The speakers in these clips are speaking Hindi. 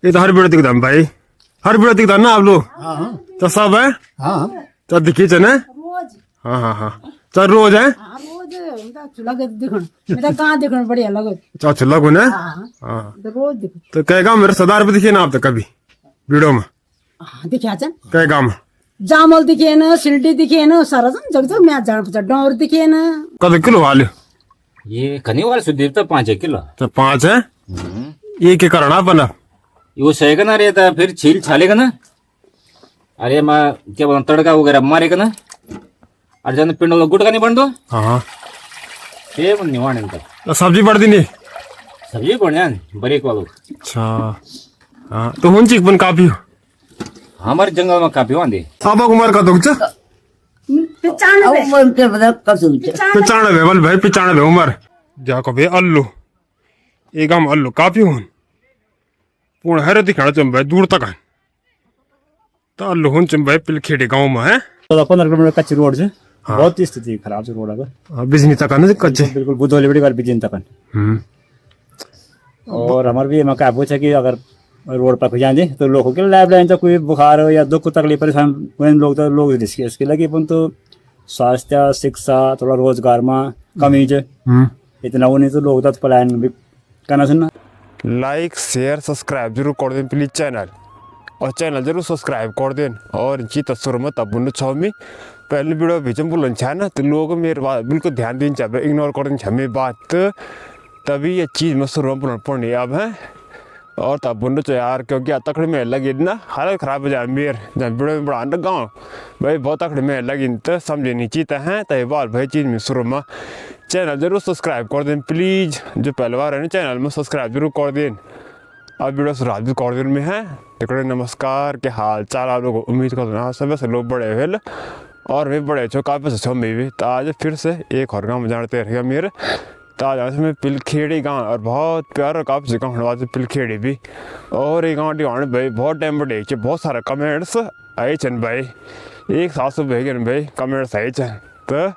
ये तो हर वीडियो दिखता है भाई, हर वीडियो दिखता है ना आप लोग। तो सब है तो दिखी चने। हाँ हाँ हाँ चल रोज है बढ़िया लगो अच्छा लगो ना। हाँ तो कहेगा मेरे सरदार भी दिखे ना आप तो कभी वीडियो में दिखा कहेगा में जामल दिखे न सिल्टी दिखे न सारा जग जग मैं जान पचा डोर दिखे न कद किलो वाले ये खनी वाले सुदीप तो 5 किलो तो 5 है। ये क्या करना बना वो सही ना रे था फिर छील छालेगा ना। अरे मैं क्या बोला तड़का वगैरह मारेगा ना। अरे जाने पिंड गुट का नहीं बन दो। हाँ ये नहीं वाने इनका सब्जी बढ़ दी नहीं सब्जी बढ़िया बरीक वालों। अच्छा हाँ तो हुन चीक बन काफी हमारे जंगल में काफी वांदे आप उमर का दुख 95 बल भाई 95 उमर जाको भाई अल्लू एक हम अल्लू काफी हुन पूर्ण हरे दिखाना चम भाई दूर तक है तो अल्लू हुन चम भाई पिलखेड़ी गांव में है 15 किलोमीटर कच्ची रोड से बहुत ही स्थिति खराब है रोड अगर बिजनी तक है कच्चे बिल्कुल बुधवाली बड़ी बार बिजनी तक और हमारे भी मका पूछा कि अगर रोड पर जाए दे तो लोगों के लाइफ लाइन कोई बुखार हो या दुख को तकलीफ परेशान लोग तो लोग इसके लगे पण तो स्वास्थ्य शिक्षा थोड़ा रोजगार में कमी है इतना वो नहीं तो लोग तो पलायन भी करना सुनना। लाइक शेयर सब्सक्राइब जरूर कर दें प्लीज चैनल और चैनल जरूर सब्सक्राइब कर दें और जी तस्वीर में तब बुन छमी पहले वीडियो बीच बोलन छा ना तो लोग मेरे बात बिल्कुल ध्यान दिन चाहे इग्नोर कर दिन मेरी बात तभी ये चीज़ में शुरू में पढ़नी अब है और तब बुन यार क्योंकि तकड़ी में लगी ना हालत खराब हो जाए मेरे जब वीडियो में बढ़ा गाँव भाई बहुत तकड़ी में लगी तो समझे नहीं चीता है तो बात भाई चीज़ में शुरू में चैनल जरूर सब्सक्राइब कर दें प्लीज़ जो पहली बार है ना चैनल में सब्सक्राइब जरूर कर दें अब वीडियो शुरुआत भी कर दें में है तो नमस्कार के हाल चाल आप लोग उम्मीद करते सब से लोग बड़े हुए और भी बड़े छो काफ़ी छो में भी तो आज फिर से एक और गाँव में जानते रहेगा मेरे तो आज में पिलखेड़ी गाँव और बहुत प्यारा काफ़ी से गाँव पिलखेड़ी भी और ये गाँव आने भाई बहुत टाइम बड़े बहुत सारा कमेंट्स आए चन भाई एक 700 भेगे भाई कमेंट्स आए चन तो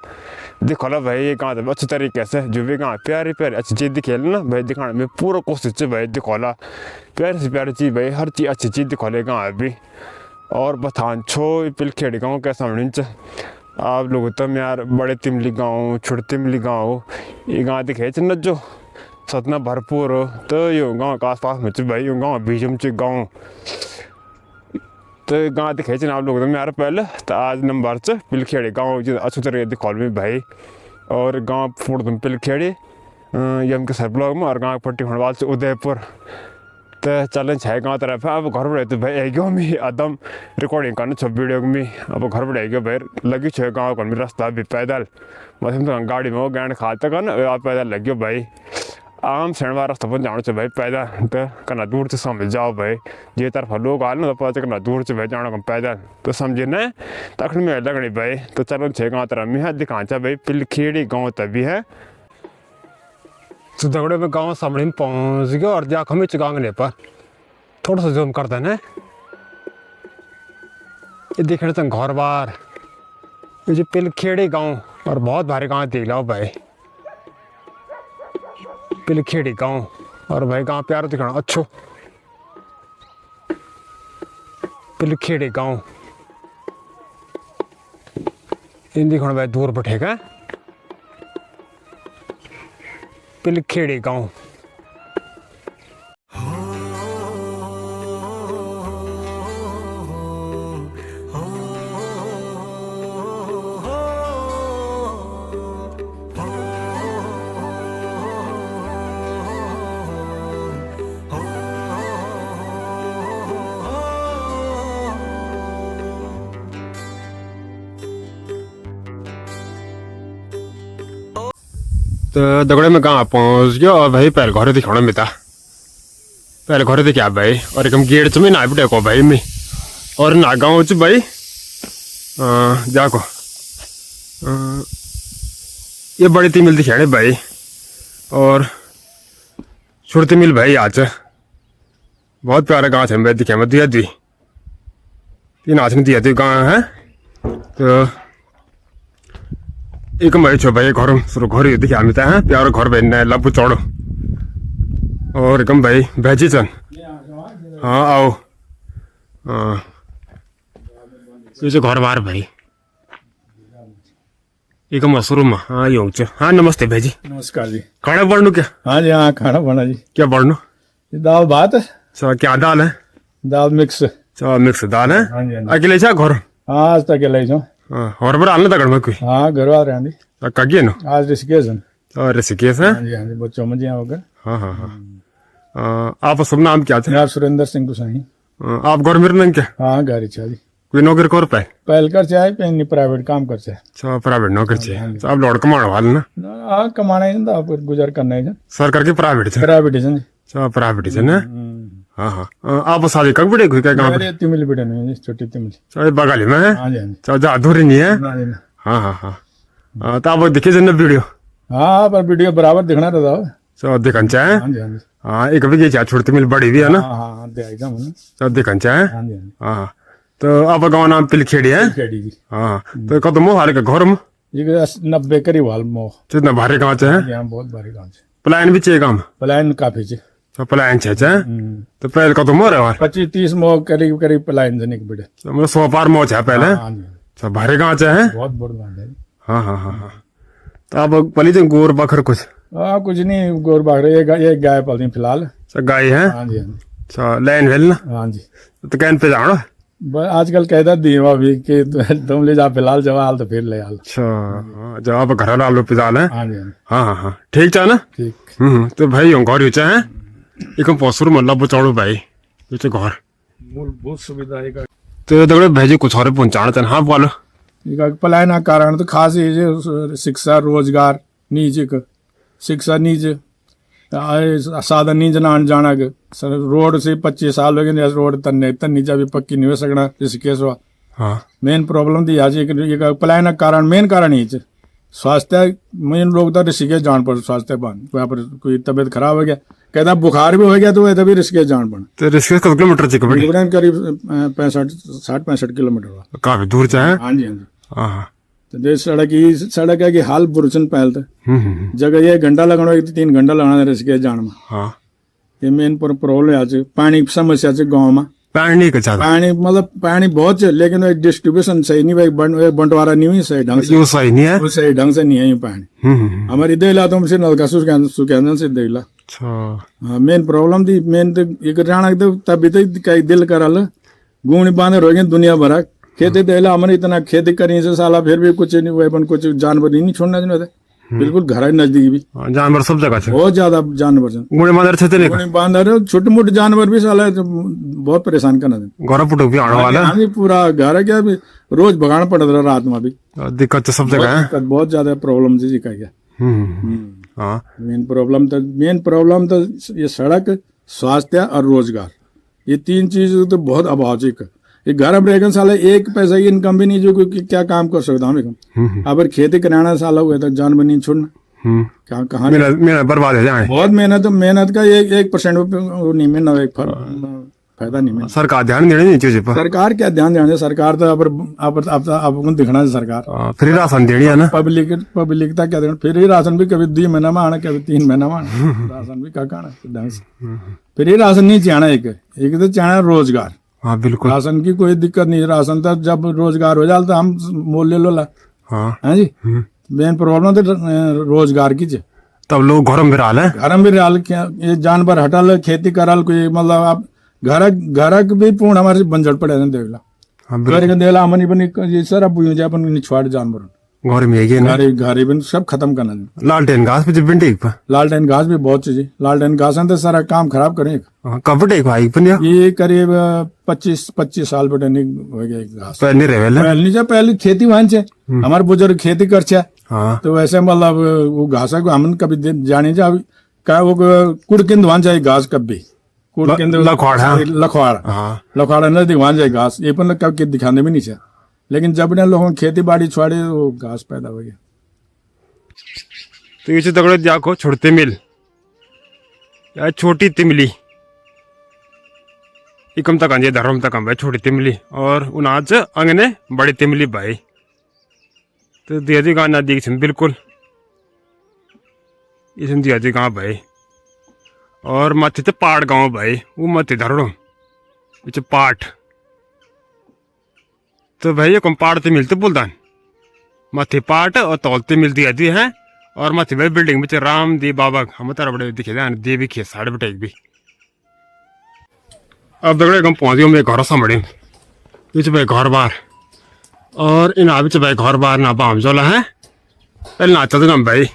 देखो ला भाई ये गाँव अच्छे तरीके से जो भी गाँव प्यारी प्यारी अच्छी चीज़ दिखे ना भाई दिखाने में पूरा कोशिश है भाई दिखो ला प्यारी से प्यारी चीज़ भाई हर चीज़ अच्छी चीज़ दिखो ले गाँव भी और बथान छो पिलखेड़ी गाँव के सामने आप लोग तो यार बड़े तिमली गाँव छोटे तिमली गाँव ये गाँव दिखे न जो सतना भरपूर हो तो यो गाँव के आस पास में भाई यो गाँव बीच में गाँव तो गाँव दिखे आप लोग तो यार पहले तो आज नंबर से पिलखेड़ी गाँव अच्छी तरह दिखा में भाई और गाँव फूट तुम पिलखेड़ी यम के सर ब्लॉक में और गाँव पट्टी खंडवाल से उदयपुर तो चलन छः गाँव तरफ है अब घर बढ़े तो भाई आई गयो मैं अदम रिकॉर्डिंग करना छो वीडियो में अब घर बढ़े गयो भाई लगी छो गाँव का रास्ता भी पैदल मतलब तो गाड़ी में वो गांड खाता कर ना पैदल लग गयो भाई आम शनिवार रास्ता पर जाना चाहिए भाई पैदल तो करना दूर से समझ जाओ भाई जे तरफ लोग आए ना तो पता करना दूर से भाई जाना कम पैदल तो समझे ना तखन में लगनी भाई तो चलो छः गाँव तरफ में है दिखा चाहे भाई पिलखेड़ी गाँव तभी है तो दगड़े में गाँव सामने में पहुँच गया और जा हमें चुगांगने पर थोड़ा सा जूम करते हैं ये देखने तो घर बार ये जो पिलखेड़ी गाँव और बहुत भारी गाँव देख लो भाई पिलखेड़ी गाँव और भाई गाँव प्यारा दिखाना अच्छो पिलखेड़ी गाँव इन दिखाना भाई दूर बैठेगा पिलखेड़ी गाँव तो दगड़े में गाँव पहुँच गया और भाई पहले घर दिखाना में था पहले घर दिखा भाई और एकदम गेट में ना बिटे को भाई में और ना गाँव च भाई जाको ये बड़ी तिमिल दिखाने भाई और छोटी तिमिल भाई आज बहुत प्यारा गाँव है भाई दिखा मैं दिया दी तीन आज में दिया दी गाँव है तो एक भाई छो भाई घर शुरू घर देखिए हामी त प्यारो घर भाई लब्बू चढ़ो और एकदम भाई भेजी चन हाँ आओ हाँ यो चाहिँ घरबार भाइ एक मशरूम हाँ यो हुन्छ हाँ नमस्ते भाइजी नमस्कार जी। खाना बढ़नु क्या हाँ जी, हाँ खाना बना जी। क्या बढ़नु ये दाल भात है, अच्छा क्या दाल है दाल मिक्स। अच्छा मिक्स दाल है हाँ जी, हाँ जी। अकेले छ घर हाँ आज तक ले जाऊँ। हाँ हरबर हाल्नु त घरमा कोही हाँ घर वाले हैं जी। कगिए न आज ऋषिकेश हैं। ऋषिकेश है हाँ जी, हाँ जी, बच्चों में जी होगा। हाँ हाँ हाँ आप शुभ नाम क्या थे यार सुरेंद्र सिंह गुसाई। आप घर में रहने क्या हाँ घर इच्छा जी। कोई नौकरी कर पाए पहल कर चाहे पेन प्राइवेट काम कर चाहे। अच्छा प्राइवेट नौकरी चाहिए आप लौट कमाने वाले ना हाँ कमाना है ना, आप गुजर करना है। सरकार की प्राइवेट है प्राइवेट है जी। अच्छा प्राइवेट है ना हाँ हाँ आप शादी कब बड़े हुई क्या काम मेरे तिमिल बेटे नहीं जी, छोटी तिमिल। चाहे बगाली में है हाँ जी, हाँ जी। चाहे अधूरी नहीं है ना जी, ना। हाँ हाँ हाँ तो आप देखिए जन वीडियो हाँ पर वीडियो बराबर दिखना रहता है। चाहे देखन चाहे हाँ जी, हाँ जी। हाँ एक भी चाहे छोटी मिल बड़ी भी है ना हाँ हाँ हाँ दे एकदम है ना। चाहे देखन चाहे हाँ जी, हाँ जी। हाँ तो आप गाँव नाम पिलखेड़ी है खेड़ी जी। हाँ तो कदम हो हारे का घर में ये 90 करीब हाल मोह। जितना भारी गाँव चाहे यहाँ बहुत भारी गाँव है। प्लान भी चाहिए काम पलायन काफी जी। तो प्लान चाहे तो पहले कदम हो रहे वार 25-30 मोह करीब करीब पलायन जने के बेटे। तो मतलब 100 पार मोच है पहले हाँ जी, अच्छा भारी गाँव चाहे बहुत बड़ा गाँव है। हाँ हाँ हाँ हाँ तो आप पली थे गोर बकर कुछ हाँ कुछ नहीं, गोर बागरे एक गाय पालती हैं फिलहाल। अच्छा गाय है हाँ जी, हाँ जी। अच्छा लाइन वेल ना हाँ जी। तो कैन पे जानो आजकल कहता दीवा भी कि तुम ले जा फिलहाल जवा हाल तो फिर ले हाल। अच्छा हाँ, जब आप घर वालों पिजाल है हाँ जी, हाँ जी। हाँ हाँ हाँ ठीक छ ना ठीक। तो भाई यो घर यो चाहिँ एक पसुर मल्ल बचाउनु भाइ यो चाहिँ घर मूलभूत सुविधा एक त्यो दगडे भाइ चाहिँ कुछ हरे पहुंचाना चाहिए हाँ बोलो पलायन का कारण तो खास ये जो शिक्षा रोजगार नीचे का शिक्षा नीचे साधन नीचे ना आने जाना के रोड से 25 साल हो गए रोड तन्ने तन नीचे भी पक्की नहीं हो सकना ऋषिकेश हुआ। हाँ मेन प्रॉब्लम थी आज एक पलायन का कारण मेन कारण ही है स्वास्थ्य। मेन लोग तो ऋषिकेश जान पड़ स्वास्थ्य बन वहाँ पर कोई तबीयत खराब हो गया कहता बुखार भी हो गया तो वह तभी ऋषिकेश जान पड़ तो ऋषिकेश कितना किलोमीटर चाहिए बड़ी करीब 60-65 किलोमीटर हुआ। काफी दूर चाहिए हाँ जी, हाँ जी। हाँ हाँ तो देश सड़क है कि हाल बुरचन पहल था जगह ये घंटा लगाना 3 घंटा लगाना ऋषिकेश जान में। हाँ ये मेन प्रॉब्लम है पानी की समस्या है गाँव में। पानी का ज्यादा पानी मतलब पानी बहुत है लेकिन डिस्ट्रीब्यूशन सही नहीं भाई बंटवारा नहीं हुई सही ढंग से। यो सही नहीं है वो सही ढंग से नहीं है ये पानी। हमारे देला तो हमसे नलका सुखांदन से देला। अच्छा हाँ मेन प्रॉब्लम थी मेन तो एक राणा तो तभी तो कई दिल करल गुण बांधे रह गए दुनिया भरा खेती देला हमारे इतना खेती करी से साला फिर भी कुछ नहीं हुए कुछ जानवर नहीं छोड़ना चाहिए बिल्कुल घर है नजदीक भी जानवर सब जगह से बहुत ज्यादा जानवर गुणे मादर छते नहीं बांधर छोटे मोटे जानवर भी साला बहुत परेशान करना घर पुटो भी आने वाला है पूरा घर है क्या रोज भगाना पड़ रहा रात में भी दिक्कत तो सब जगह है बहुत ज्यादा प्रॉब्लम जी का क्या। हाँ मेन प्रॉब्लम तो ये सड़क स्वास्थ्य और रोजगार ये 3 चीज तो बहुत अभाव है। ये घर में रहकर साला एक पैसा की इनकम भी नहीं जो कोई क्या काम कर सकता हूँ। अगर खेती कराना साला हुआ तो जानवर नहीं छोड़ना कहाँ मेरा बर्बाद है जाए बहुत मेहनत का 1% नहीं मिलना एक फायदा नहीं मिलना। सरकार ध्यान देने नहीं चीज पर सरकार क्या ध्यान देना सरकार तो अब दिखना है सरकार फ्री राशन देनी है ना पब्लिक का क्या देना फ्री राशन भी कभी 2 महीना में आना कभी 3 महीना में आना राशन भी का ढंग से फ्री राशन नहीं चाहना एक तो चाहना रोजगार। हाँ बिल्कुल राशन की कोई दिक्कत नहीं राशन तक जब रोजगार हो जाता तो हम मोल ले लो ला। हाँ जी मेन प्रॉब्लम तो रोजगार की तब लोग घर में रहा है घर में रहा ये जानवर हटल खेती करल कोई मतलब आप घर भी पूर्ण हमारे बंजर पड़े देख ला घर देला हमनी बनी सर अब अपन निछवाड़ जानवर घर में घर भी सब खत्म करना। लालटेन घास भी भिंडी लालटेन घास भी बहुत चीज लालटेन घास तो सारा काम खराब करें कब ये करीब 25 साल बटे नहीं हो गया घास पहले खेती वहां से हमारे बुजुर्ग खेती कर तो वैसे मतलब वो घास को हम कभी जाने जा वो कुड़किंद वहां जाए घास कभी लखवाड़ा नजदीक वहां जाए घास ये पर कब दिखाने भी नहीं चाहिए लेकिन जब ने लोगों खेती बाड़ी छोड़े वो घास पैदा हो गया। तो ये दगड़े जाको छोड़ते मिल या छोटी तिमली इकम तक अंजे धर्म तक भाई छोटी तिमली और उनाच अंगने बड़ी तिमली भाई तो दियाजी गाँव नजदीक से बिल्कुल इस दियाजी गाँव भाई और मत पहाड़ गाँव भाई वो मत धरणो विच पाठ तो भाई ये पाठ तो मिलते बुलदान माथे पाठ और तौलते मिलती आती है और माथे भाई बिल्डिंग में रामदेव बाबा हम तारा बड़े दिखे देवी खे साढ़े बटे भी अब दगड़े हम पहुंच गए मेरे घर सामने बिच भाई घर बार और इन बिच भाई घर बार ना बाम जोला है पहले ना चलते हम भाई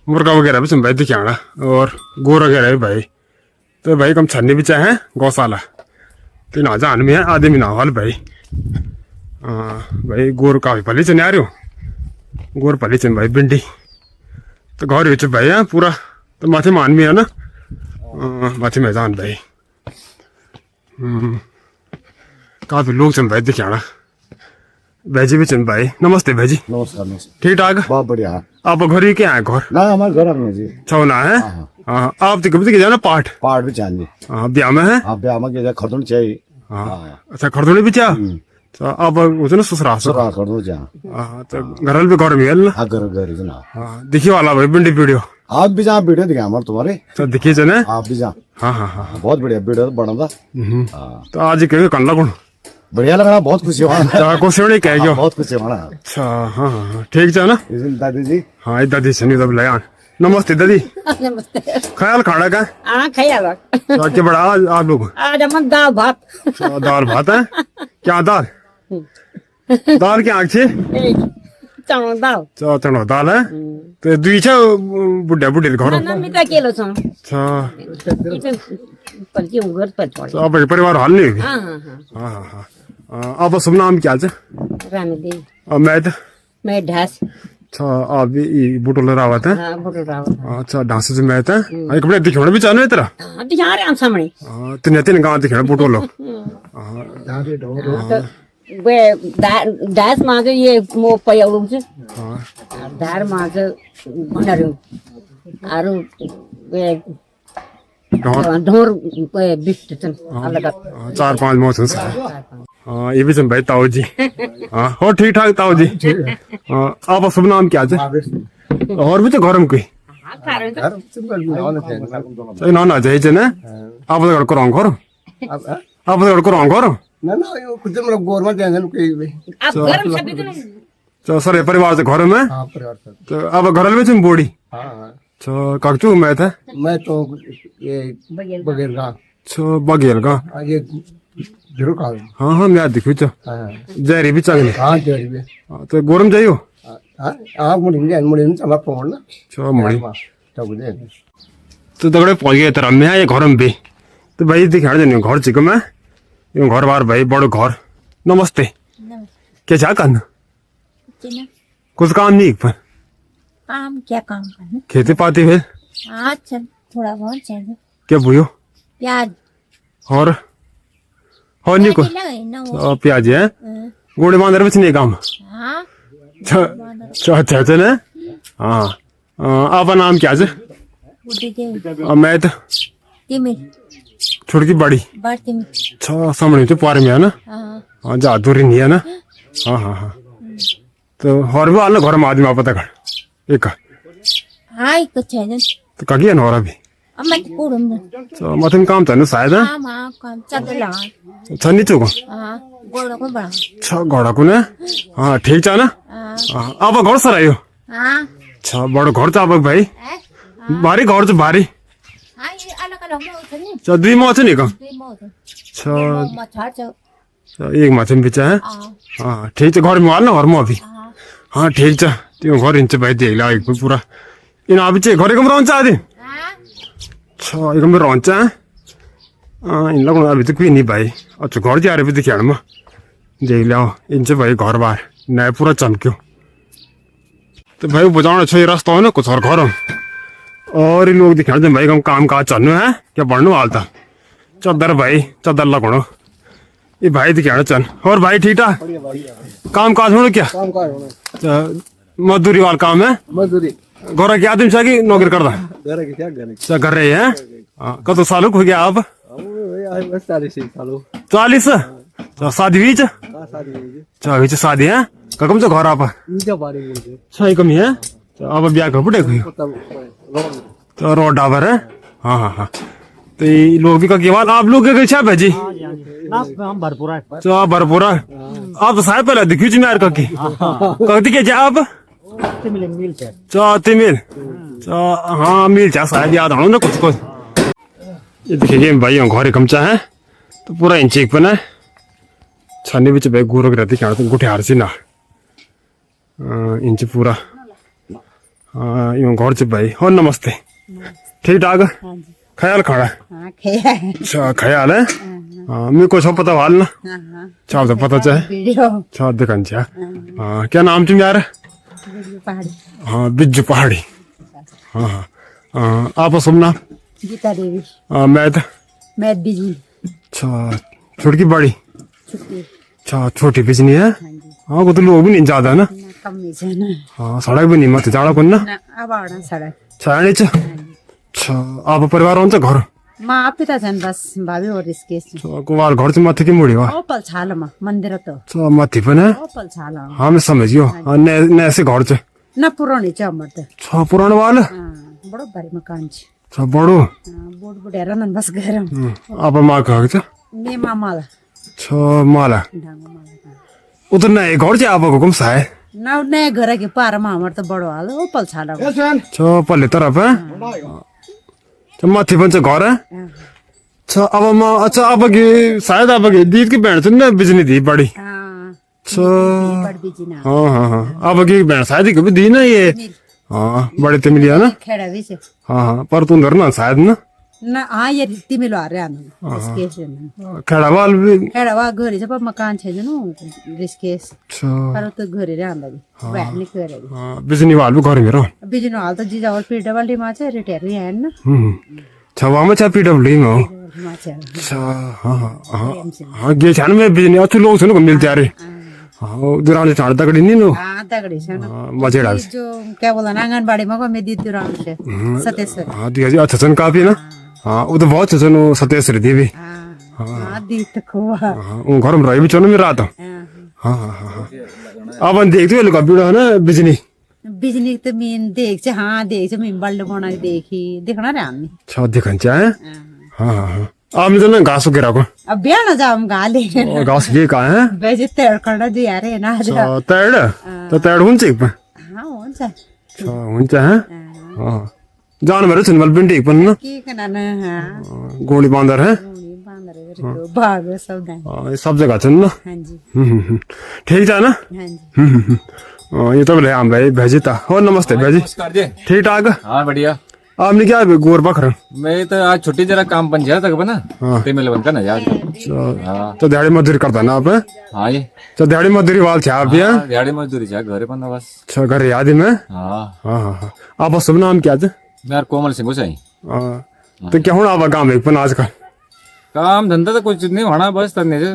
मुर्गा वगैरह भी भाई दिखे आना और गोर वगैरह भी भाई तो भाई कम छन्नी भी चाहे गौशाला तो ना जान में है आदमी ना हाल भाई भाई गोर काफी पली चने आ रही हो गोर पली चन भाई भिंडी तो घर विच भाई है पूरा तो माथे मान में है ना माथे मैदान भाई काफी लोग चन भाई दिखे आना भाजी भी चन भाई नमस्ते भाजी नमस्कार नमस्कार ठीक ठाक बहुत बढ़िया आप घर ही क्या है घर ना हमारे घर अपने जी छौना है हाँ आप तो कभी जाना पाठ पहाड़ भी चाहिए हाँ ब्याह में है आप ब्याह में क्या खरदून चाहिए हाँ अच्छा खरदोड़ी भी चाह तो आप उसे ना ससुराल से सुरा खरदून चाहिए हाँ तो घर भी घर में है ना घर घर जना हाँ दिखी वाला भाई भिंडी वीडियो आप भी जहाँ वीडियो दिखा हमारे तुम्हारे तो दिखी चने आप भी जहाँ हाँ हाँ हाँ बहुत बढ़िया वीडियो बना था तो आज के कन लगन बढ़िया लगा बहुत खुशी हुआ तो को सेवड़ी कह गयो बहुत खुशी हुआ अच्छा हाँ हाँ ठीक है ना दादी जी हाँ दादी सनी तब ले आन नमस्ते दादी नमस्ते ख्याल खाना का हाँ खाया तो के बड़ा आप लोग आज हम दाल भात दाल भात है क्या दाल दाल क्या आग छे चणो दाल चनो दाल है तो दुई छ बुढ़ा बुढ़ी घर ना मिटा केलो छ अच्छा पलकी उगर पर छोड़ तो आप परिवार हाल नहीं होगी हाँ हाँ हाँ हाँ हाँ हाँ आप शुभ नाम क्या है रानी देवी अब मैं तो मैं ढास अच्छा आप भी बुटोल रावत है हाँ बोल रहा हूँ अच्छा ढांसे से मैं था एक बड़े दिखोने भी चालू है तेरा हाँ दिखा रहे हम सामने तीन तीन गांव दिखे बुटोलो वे ढास माज ये मो पयाउलुम छ धार माज भनरु आरु वे ढोर बिस्ट छन् अलग 4-5 मौसम से हाँ ये भी सुन भाई ताऊ जी हाँ हो ठीक ठाक ताऊ जी आप शुभ नाम क्या है और भी तो घर में कोई ना ना जाइए ना आप तो करो घर आप तो करो घर ना ना यो कुछ मतलब गोरमा जाएंगे आप घर में सभी दिन तो सर परिवार से घर में हाँ परिवार से तो अब घर में तुम बोड़ी हाँ तो काकचू मैं था मैं तो ये बगैर का तो बगेर का ये जरूर का हाँ हाँ मैं दिखू तो हाँ जहरी भी चाहिए हाँ जरूर भी तो गोरम जाइयो हाँ मुड़ी चला पहुँच ना चलो मड़ी तब दे तो दगड़े पहुंच गए तेरा मैं ये घर में भी तो भाई दिखा देने घर चिकम है ये घर बार भाई बड़ो घर नमस्ते क्या जा करना कुछ काम नहीं पर काम क्या काम करना खेती पाती फिर अच्छा थोड़ा बहुत चाहिए क्या भूयो प्याज और नहीं को लगे ना प्याज है गोड़े बांधर बच नहीं काम हाँ अच्छा ना हाँ आपका नाम क्या है बुढ़ी देव मैं तो तिमिर छोटकी बड़ी बड़ तिमिर अच्छा सामने तो पार में है ना हाँ हाँ जा दूरी नहीं है ना हाँ हाँ हाँ तो और भी आना घर में आदमी आप पता कर एक हाँ एक चाहिए तो कगी है ना और अभी अब मैं पूरम ना तो मतलब काम था ना शायद है हाँ हाँ काम चल लगा अच्छा नहीं चुका हाँ गोड़ को बड़ा अच्छा घोड़ा को ना हाँ ठीक है ना हाँ आप घर सर आयो हाँ अच्छा बड़ो घर तो आप भाई भारी घर तो भारी हाँ ये अलग अलग में होते नहीं अच्छा दुई माछ नहीं काम दुई में होते अच्छा मछाड़ चो अच्छा, एक माछ में बिचा है हाँ हाँ ठीक है घर में आना घर में अभी हाँ हाँ ठीक है त्यो घर इंच भाई देख ला एक पूरा इन अभी चाहिँ घर एकदम रहन्छ आदि हाँ अच्छा एकदम रहन्छ इन लोग अभी तो कोई नहीं भाई अच्छा घर जा रहे भी दिखे म देख लो इन चाहिँ भाई घर बार नया पूरा चमक्यो तो भाई बजाउन छ ये रास्ता हो ना कुछ और घर हो और ये लोग दिखाने भाई हम काम काज चलनु है क्या बढ़नु हालता चद्दर भाई चद्दर लगाउनु ये भाई दिखाने चल और भाई ठीक ठाक काम काज होना क्या काम का होना मजदूरी वाला काम है मजदूरी गोरा क्या आदमी छ कि नौकरी करता घर के क्या करने अच्छा कर रहे हैं कतो साल हो गया आप हम बस 40 सालों 40 अच्छा शादी हुई अच्छा हुई शादी है कम से घर आप इनका बारे में सही कमी है तो अब ब्याह कर बुढ़े हुई तो रोड डाबर है हाँ हाँ हाँ तो ये लोग भी का केवल आप लोग के क्या भाजी ना हम भरपूर है तो भरपूर आप तो साहेब पहले दिखी यार ककी कहती क्या आप मिल से चाहते मिल हाँ मिल जा शायद याद आना ना कुछ ये देखिए भाई हम घर कमचा है तो पूरा इंची एक बना है छाने बिच भाई गोरख रहती क्या तो गुठे हार सी ना इंच पूरा यूं घर से भाई हो नमस्ते ठीक ठाक ख्याल खड़ा अच्छा ख्याल है मेरे को सब पता वाल ना चाह तो पता चाहे चाह देखन चाह क्या नाम तुम यार हाँ बिज्जू पहाड़ी हाँ आप शुभ नाम गीता देवी मैं बिजली अच्छा छोटी बड़ी छुट्टी अच्छा छोटी बिजनी है हाँ वो तो लोग भी नहीं ज्यादा ना कम नहीं से ना हाँ सड़क भी नहीं मत जाड़ा को ना अब आना सड़क छाने अच्छा आप परिवार हुन्छ घर माँ पिता छन् बस भाभी और इसके कुवार घर चाहिँ माथि कि मुढी हो ओपल छालमा मन्दिर त अच्छा माथि पनि ओपल छाल हाँ मैं समझियो नया से घर चाहिँ न पुरानी छ हमर त छ पुरानो वाला बडो भारी मकान छ छ बडो बोर्ड बोर्ड हेर न बस गएर अब मा गएको छ मे मामाला छ माला ढाङ्गो माला उता नयाँ घर चाहिँ अब हुकुम साय न नयाँ घर के पारमा हमर त बडो हाल ओपल छाल छ पल्ले तरफ छ माथि पनि छ घर छ अब म अच्छा अब कि शायद अब कि दीद की बहन छ न बिजनी दी बड़ी छ बड बिजिना हाँ हाँ हाँ अब की बहन शायद ही कभी दी ना ये हाँ बड़े तो मिली है ना खेडा भी छ हाँ हाँ पर तुम धर ना शायद ना न ये तिमीलो हारे हानु रिस्केस खेड़ावाल भी खेडावा घरी छ प मकान छ जनु रिस्केस अच्छा पर त घरी रे हान्दा भ्यान नि करे हाँ बिजनी वाल भी घर मेरो बिजुन हाल त जिजा और पीडब्ल्यूडी मा छ रिटायर ही हैन छवा में छ पीडब्ल्यूडी में हो मा छ अच्छा हाँ हाँ हाँ हाँ ये छान में बिजनी अच्छे लोग सुनो को मिलते आ रहे हाँ दुराने छाड़ तकड़ी नहीं नो हाँ तगड़ी छ न मजे डाल जो क्या बोला आंगनबाड़ी में को में दी दुरान से सतेश्वर हाँ दिया जी अच्छा सन काफी ना हाँ वो तो बहुत अच्छा नो सतेश्वरी देवी हाँ दी त खोवा हाँ उन घर में रही भी चलो मेरा आता हाँ हाँ हाँ हाँ अब हम देखते हैं लोग वीडियो है ना बिजनी बिजनी त मीन देख छ हाँ देख छ मीन बल्ड बना देखी देखना रे हामी अच्छा दिखन चाहे हाँ हाँ हाँ आपने तो ना घास वगैरह को अब बिहान जाम गाले और घास ये कहाँ है बेजे तेड़ करना जी यारे ना अच्छा तैड तो तैड हुन्छ एक पर हाँ हुन्छ अच्छा हुन्छ है हाँ जानवर छन् मल पिंडी एक पर ना के कना न हाँ गोली बांदर है उनी बांदर गरेको भाग सब दाइ ये सब जगह छन् ना हाँ जी ठीक छ ना हाँ जी ये तो बोले हम भाई भेजी था हो नमस्ते भेजी नमस्कार जी ठीक ठाक हाँ बढ़िया आपने क्या गोर बखर मैं तो आज छुट्टी जरा काम बन जाता तक बना हाँ। ते मिल बनता ना यार हाँ तो दिहाड़ी मजदूरी करता ना आप हैं? हाँ ये तो दिहाड़ी मजदूरी वाल छे आप यहाँ दिहाड़ी मजदूरी जा घरे बंदा बस अच्छा घर याद है मैं हाँ हाँ हाँ हाँ आप शुभ नाम क्या थे यार कोमल सिंह सही हाँ तो क्या हूँ आप काम एक पन आजकल काम धंधा तो कुछ नहीं होना बस तने से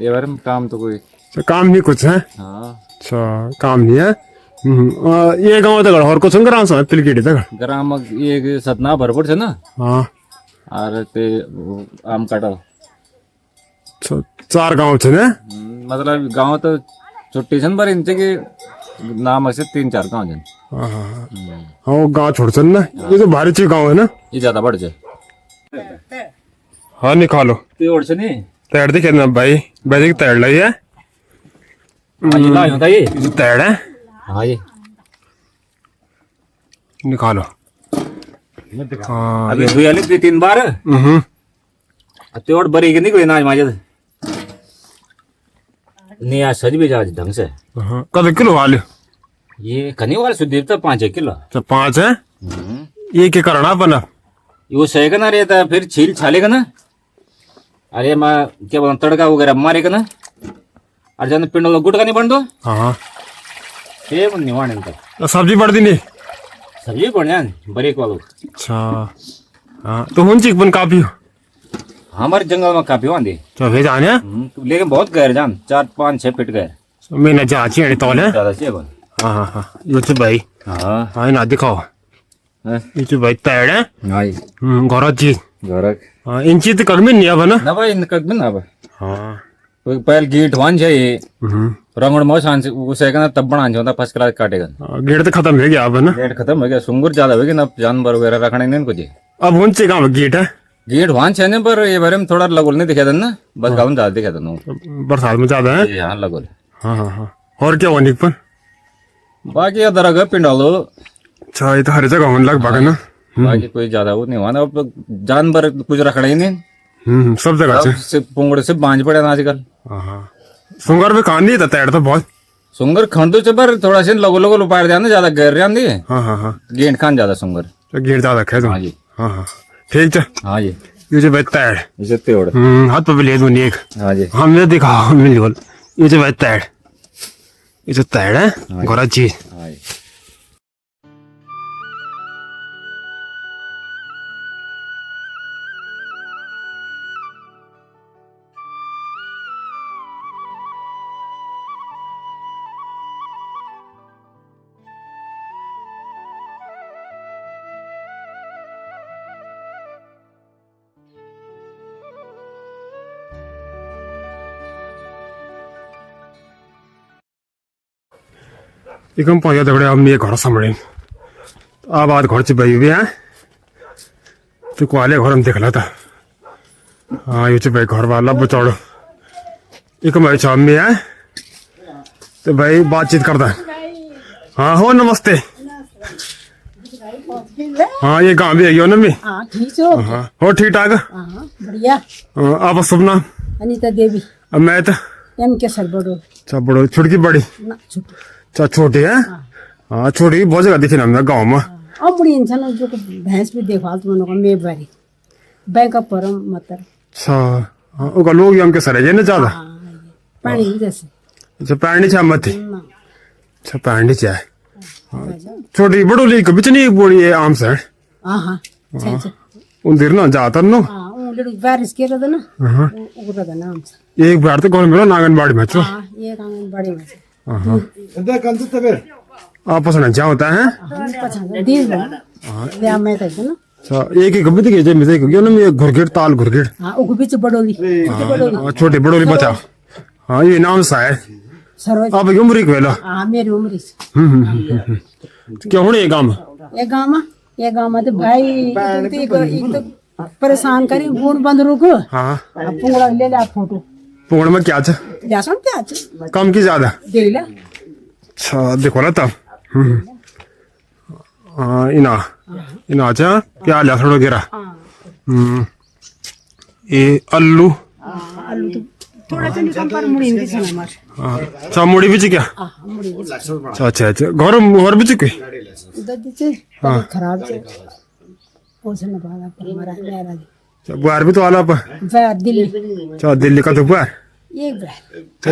ये बार में काम तो कोई तो काम नहीं कुछ है हाँ अच्छा काम नहीं है ये गाँव तक और कुछ ग्राम से पिलकेटी तक ग्राम एक सतना भरपूर है ना हाँ और ते आम कटल अच्छा 4 गाँव छे ना मतलब गांव तो छुट्टी छन पर इनसे के नाम से 3-4 गांव छन हाँ हाँ हाँ हाँ वो गाँव छोड़ छन ना ये तो भारी चीज गाँव है ना ये ज्यादा बढ़ जाए हाँ निकालो ते और से नहीं तैर दिखे ना भाई भाई की तैर ली है ये ला होता ये तैर है हाँ ये निकालो हाँ अभी धुई आली 3 बार ते और बरी के नहीं कोई नाज माजे नहीं आज सज भी जा ढंग से हाँ कद किलो वाले ये खनी वाला सुदीप तो 5 किलो तो 5 है ये क्या करना बना वो सहेगा ना रे तो फिर छील छालेगा ना अरे माँ क्या बोला तड़का वगैरह मारेगा ना और जाने पिंडों गुट का नहीं बन दो हाँ ये बन नहीं वाने का तो सब्जी बढ़ दी नहीं सब्जी बन जान बरीक वालों अच्छा हाँ तो हुन चिक बन काफी हो हमारे जंगल में काफी वांदे तो भेज आने लेकिन बहुत गहर जान 4-5-6 फीट गहर मैंने जांची है तौल है ज्यादा से बन हाँ हाँ हाँ ये तो भाई हाँ हाँ ना दिखाओ ये तो भाई तैर है हाँ घर चीज गरक हाँ इन चीज तो कमी नहीं अब ना ना भाई इनका भी ना भाई हाँ पहले गीट वान चाहिए रंगड़ मौस आन उसे कहना तब बना होता फर्स्ट क्लास काटेगा गेट तो खत्म हो गया अब ना रेट खत्म हो गया सुंगुर ज्यादा हो गया ना जानवर वगैरह रखने नहीं कुछ अब हुन चिक गेट है गेट वहां छे पर ये बारे में थोड़ा लगोल नहीं दिखा था ना, बस गाउन ज्यादा दिखा था ना बरसात में ज्यादा है। यहाँ लगोल। हाँ हाँ हाँ। और क्या होने पर बाकी अदर अगर पिंडालो अच्छा, ये तो हर जगह होने लग भागा ना। बाकी कोई ज्यादा वो नहीं हुआ ना। अब जानवर कुछ रखड़ा ही नहीं, सब जगह से। से पुंगड़े से बांझ पड़े ना आजकल। हाँ सुंगर भी कान नहीं था, तैर तो बहुत। सुंगर खंडो से पर थोड़ा सी लगो लगो पार जाना ज्यादा गैर जान हाँ हाँ हाँ। गेंट खान ज्यादा सुंगर। तो गिर ज्यादा खे हाँ जी। हाँ हाँ ठीक है। हाँ जी, ये जो भाई तैर इसे तेड़। हाथ पे भी ले दूँ एक। हाँ जी, हमने देखा मिल बोल। ये जो भाई तैर, ये जो तैर है गोरा चीज। हाँ जी। एकम पाया दगड़े अब मैं घर संभळे अब आज घर से भाई हैं तो कुआले घर में देखला था। हाँ ये भाई घर वाला बचाड़ो एक भाई शाम में है तो भाई बातचीत करता है। हाँ हो नमस्ते। हाँ ये गाँव भी है ना मैं। हाँ ठीक हो। हाँ हो ठीक ठाक। हाँ बढ़िया। आप शुभ नाम? अनीता देवी। अब मैं तो एम के सर बड़ो अच्छा बड़ो छुटकी बड़ी ना छोटो अच्छा छोटी है। हाँ छोटी बहुत जगह दिखी ना हमने गाँव में। अब बड़ी इंसान जो भैंस भी देखभाल तो मनो का मैं बारी बैंक का परम मतलब अच्छा हाँ उनका लोग हम के सरे ना ज्यादा पानी जैसे अच्छा पैंडी चाह मत ना अच्छा पैंडी चाह छोटी बड़ो ली कभी नहीं बोली है आम से हाँ हाँ अच्छा उन देर ना जाता नो हाँ वो लड़की बारिश के रहता ना वो रहता नाम से एक बार तो कौन मिला नागनबाड़ी में हाँ ये आंगनबाड़ी में से आपस में क्या होता है पसंद दीज ले मैं तो ना अच्छा एक ही कभी दिखे जे मिसे क्यों ना मैं घुरघिर ताल घुरघिर हाँ वो बीच बड़ोली छोटी बड़ोली बचा। हाँ ये नाम सा है सरोज आप उम्र की वेला हाँ मेरी उम्र क्या होने ये काम ये गाँव में तो भाई एक तो परेशान करी गुण बंद रुको हाँ पुंगड़ा ले ला फोटो पुंगड़ में क्या था जा सुन क्या कम की ज्यादा दे ले अच्छा देखो ना तब हाँ इना इना अच्छा क्या लिया थोड़ा गिरा ये आलू आलू तो थोड़ा सा निकम पर मुड़ी भी सुना मार हाँ अच्छा मुड़ी भी क्या मुड़ी अच्छा अच्छा अच्छा घर भी चुके दर्द से खराब से ओसे न बाला पर मरा मेरा अच्छा बुआर भी तो आला पर वह दिल्ली अच्छा दिल्ली का तो बुआर एक बार अच्छा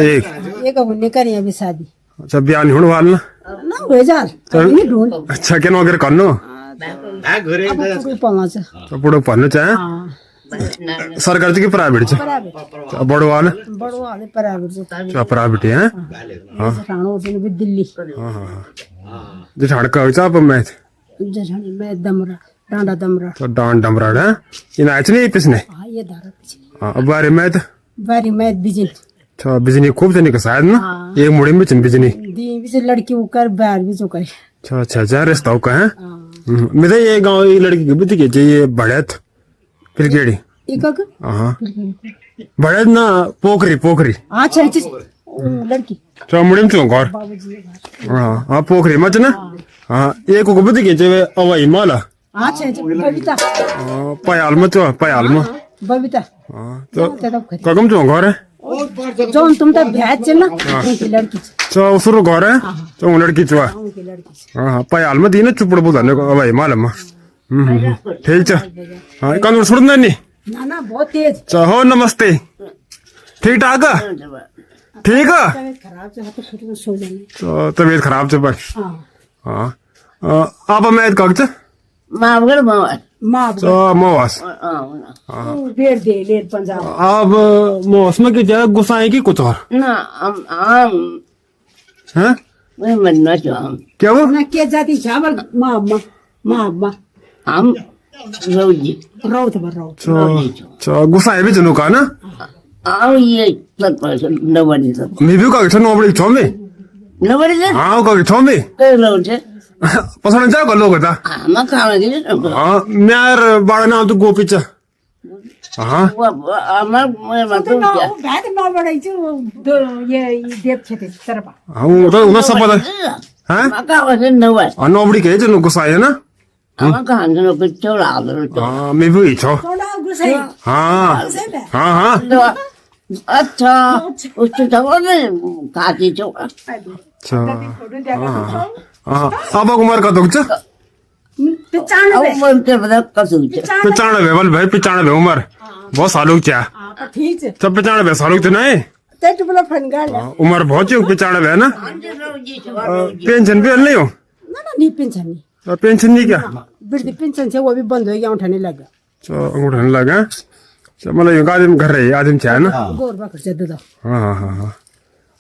एक अब नहीं करी अभी शादी अच्छा ब्याह नहीं होने वाला ना हो जा नहीं ढूंढ अच्छा क्या नौकर करनो अब कोई पहुंच से तो बड़ो पढ़ना चाहे हां सरकार की प्राइवेट से प्राइवेट अच्छा बड़ो वाला बड़ो वाले प्राइवेट से अच्छा प्राइवेट है हां राणो से भी दिल्ली हाँ हाँ जो झाड़का हो चाप मैं जछणी मैं दमरा डांडा दमरा तो डांड डमराड़ है इन आयच नहीं पिसने हां ये धारा पीछे हाँ अब बारे में तो बारी मैं बिजन अच्छा बिजनी खूब जनी का शायद ना एक मुड़ी में चन बिजनी दी भी से लड़की ऊपर बाहर भी जो करे अच्छा अच्छा अच्छा रिश्ता का है मेरे ये गांव ये लड़की की बुद्धि के ये बढ़त फिर केड़ी एक का हाँ बढ़त ना पोखरी पोखरी अच्छा अच्छा लड़की अच्छा मुड़ी में चो घर बाबूजी हाँ हाँ पोखरी मच ना हाँ एक को बुद्धि के जे अवाई माला अच्छा अच्छा बबीता पयाल में चो पयाल में बबीता हाँ तो तब खरी कगम चो घर है जोन तुम तो भैंस चलना उनकी लड़की अच्छा उसरो घर है तो उन लड़की चुआ उनकी लड़की हाँ हाँ पयाल में दी ना चुपड़ बुधाने को अवाई माला में ठीक है हाँ कानून सुनना नहीं ना ना बहुत तेज अच्छा हो नमस्ते ठीक ठाक ठीक है तबीयत खराब से तो फिर सो जाने तो तबीयत खराब से भाई हाँ हाँ आप मैं कागज मावगड़ मावर माँ तो मवास बेर दे ले पंजाब आप मौसम की जगह गुस्साए की कुछ और ना आम हैं मैं मरना चाहूँ क्या वो ना के जाती चावल माँ माँ माँ माँ हम रोजी रोत बर रोत अच्छा गुस्साए भी चलो का ना आओ ये 7% नवरी सब मैं भी कागज नौबड़ी छो में नवरी से हाँ कागज छो में कर लो से पसंद जा कर लोग था हम खाने के लिए हाँ मैं बाड़ा नाम तो गोपीचा हाँ मैं तो मतलब ना क्या वो भाई तो ना बड़ा जो ये देव छे तरफ हाँ वो तो उन्हें सब पता हाँ मका वैसे न हुआ नौबड़ी के जो गुस्सा है ना हम कहाँ से कुछ चौड़ा तो हाँ मैं भी छो थोड़ा गुस्सा हाँ है हाँ हाँ अच्छा उससे तो वो नहीं काटी चौड़ा अच्छा हाँ अब उम्र का दुख पहचान अब बोलते बता कसू च 95 वाल भाई 95 उम्र बहुत सालों की क्या हां ठीक है सब 95 सालों की तो नहीं तेरे बोला फनगाल ना उम्र बहुत ही 95 है ना पेंशन भी नहीं हो ना नहीं पेंशन नहीं पेंशन नहीं क्या बिरदी पेंशन से वो भी बंद हो गया उठाने लगा तो अंगूठा लगा तो मतलब ये आदमी घर रहे आदमी क्या है ना गोर बा खर्चा दे दो हाँ हाँ हाँ हाँ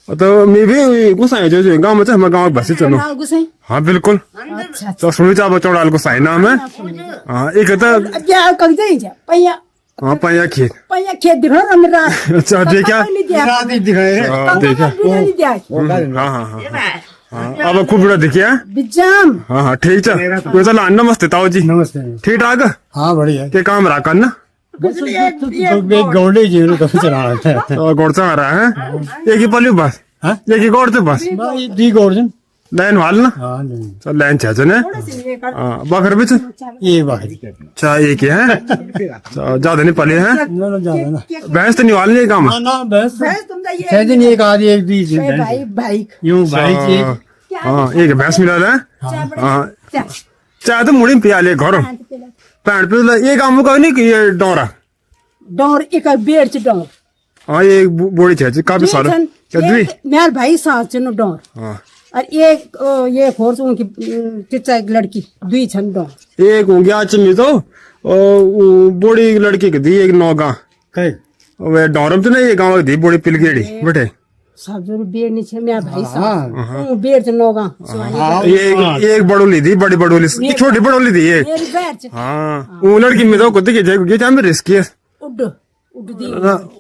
तो मैं भी गुस्सा है जो गाँव में हमारे गाँव बस चलो ना गुस्सा हाँ बिल्कुल अच्छा तो सुनी चाहो चौड़ाल को साई नाम है हाँ एक तो क्या कर जाए जा पैया हाँ पैया खेत खेत दिख रहा मेरा अच्छा देखा नहीं दिया रात ही दिखाए हाँ, देखा नहीं दिया हाँ हाँ हाँ अब खूब बड़ा देखिए बिजाम हाँ हाँ ठीक है कोई चलो नमस्ते ताऊ जी नमस्ते ठीक ठाक हाँ बढ़िया के काम रहा करना एक गौड़े जी ने तो चला रहा है तो गोड़चा आ रहा है एक ही पल्लू बस हाँ? एक ही गोड़ से बस भाई दी गौड़न लाइन वाल ना हाँ नहीं चल लाइन छाछन है हाँ बकर भी ये बाहरी अच्छा एक ही है अच्छा, ज्यादा नहीं पले है ना ज्यादा ना भैंस तो निवाल नहीं काम ना ना बस तुम तो ये छह दिन एक आधी एक दी भाई भाई यूं भाई की हाँ एक भैंस मिला है हाँ चाय तो मुड़ी में पिया ले घर पैंट पे ये काम का नहीं कि ये डोरा डोर एक बेड़ च डोर हाँ ये बोड़ी छे काफी सारा क्या दुई मेरे भाई सास चनो डोर हाँ और एक ये खोर उनकी चिच्चा एक लड़की दुई छन डोर एक हो गया चिमी तो बोड़ी लड़की की दी एक नौगा कई वे डोरम तो नहीं ये गाँव की दी बोड़ी पिलगेड़ी बैठे सब जो बेड़ नहीं छे मेरा भाई सास बेड़ च नोगा एक बड़ोली थी बड़ी बड़ोली छोटी बड़ोली थी एक मेरी बेड़ च हाँ वो लड़की में तो कुत्ते के जाए क्या में रिस्क है उड उड दी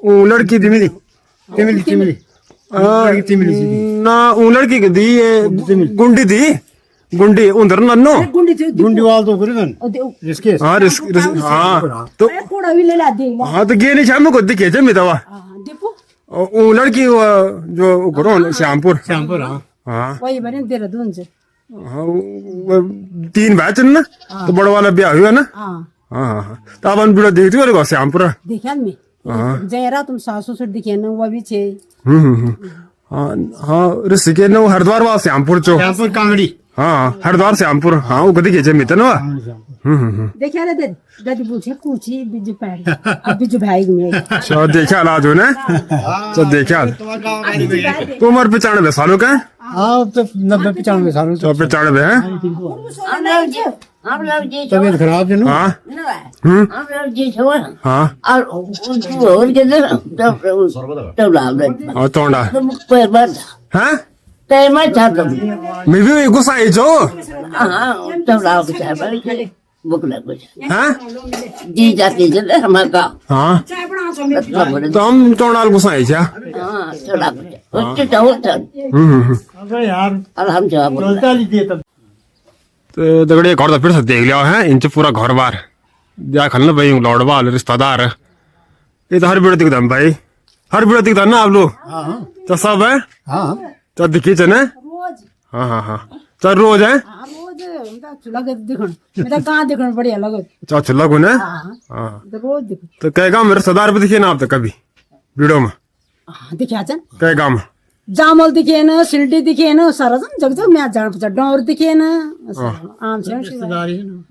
वो लड़की थी मेरी तिमली तिमली ना वो लड़की की दी ये गुंडी थी गुंडी उधर नन्नो गुंडी थी गुंडी वाल तो करे जिसके हाँ रिस्क हाँ तो कोड़ा भी ले ला दे हाँ तो ये नहीं शाम को दिखे जमी दवा देखो वो लड़की वो जो घरों श्यामपुर श्यामपुर हाँ हाँ वही बने देहरादून से हाँ, वो 3 बैच है ना तो बड़ा वाला ब्याह हुआ ना हाँ हाँ हाँ हाँ तो अब हम वीडियो देखती हो श्यामपुर देखा मैं जयरा तुम सासू से दिखे ना वो भी छे हाँ हाँ ऋषिकेश ने वो हरिद्वार वाला श्यामपुर चो श्यामपुर कांगड़ी हाँ हरिद्वार श्यामपुर हाँ वो कदी के मित्र ना देखा रे दादी पूछे कुची बिजू पैर अब बिजू भाई में चलो देखा आज ने चलो देखा तो उम्र 95 सालों का है हाँ तो 90-95 सालों से 95 है हम लोग जी तबीयत खराब है ना हाँ हम लोग जी छो हाँ और और के तब लाभ और तोड़ा तुम पैर बंद हाँ तय मत था तुम मैं भी गुस्सा है जो हाँ तब लाभ चाहे बड़ी बुक लग कुछ हाँ जी जाती चले हमारा हाँ चाय बना सो तो हम तोड़ा गुस्सा है क्या हाँ थोड़ा कुछ उससे तो होता अबे यार और हम जवाब बोलता लीजिए तब तो दगड़े घर तो फिर से देख लिया है इनसे पूरा घर बार जा खल ना भाई लौड़ वाल रिश्तेदार ये तो हर वीडियो दिखता है भाई हर वीडियो दिखता है ना आप लोग तो सब है हाँ तो दिखी चने रोज हाँ हाँ हाँ चल रोज है हाँ रोज उनका चूल्हा के देखण मेरा कहाँ देखण बढ़िया लगो चल चल लगो ना हाँ हाँ तो रोज देखो तो कहेगा मेरे रिश्तेदार भी दिखे ना आप तो कभी वीडियो में हाँ दिखा चन कहेगा में जामल दिखे न सिल्टी दिखे न सारा जग जग मैं जान पचा डोर दिखे न आम से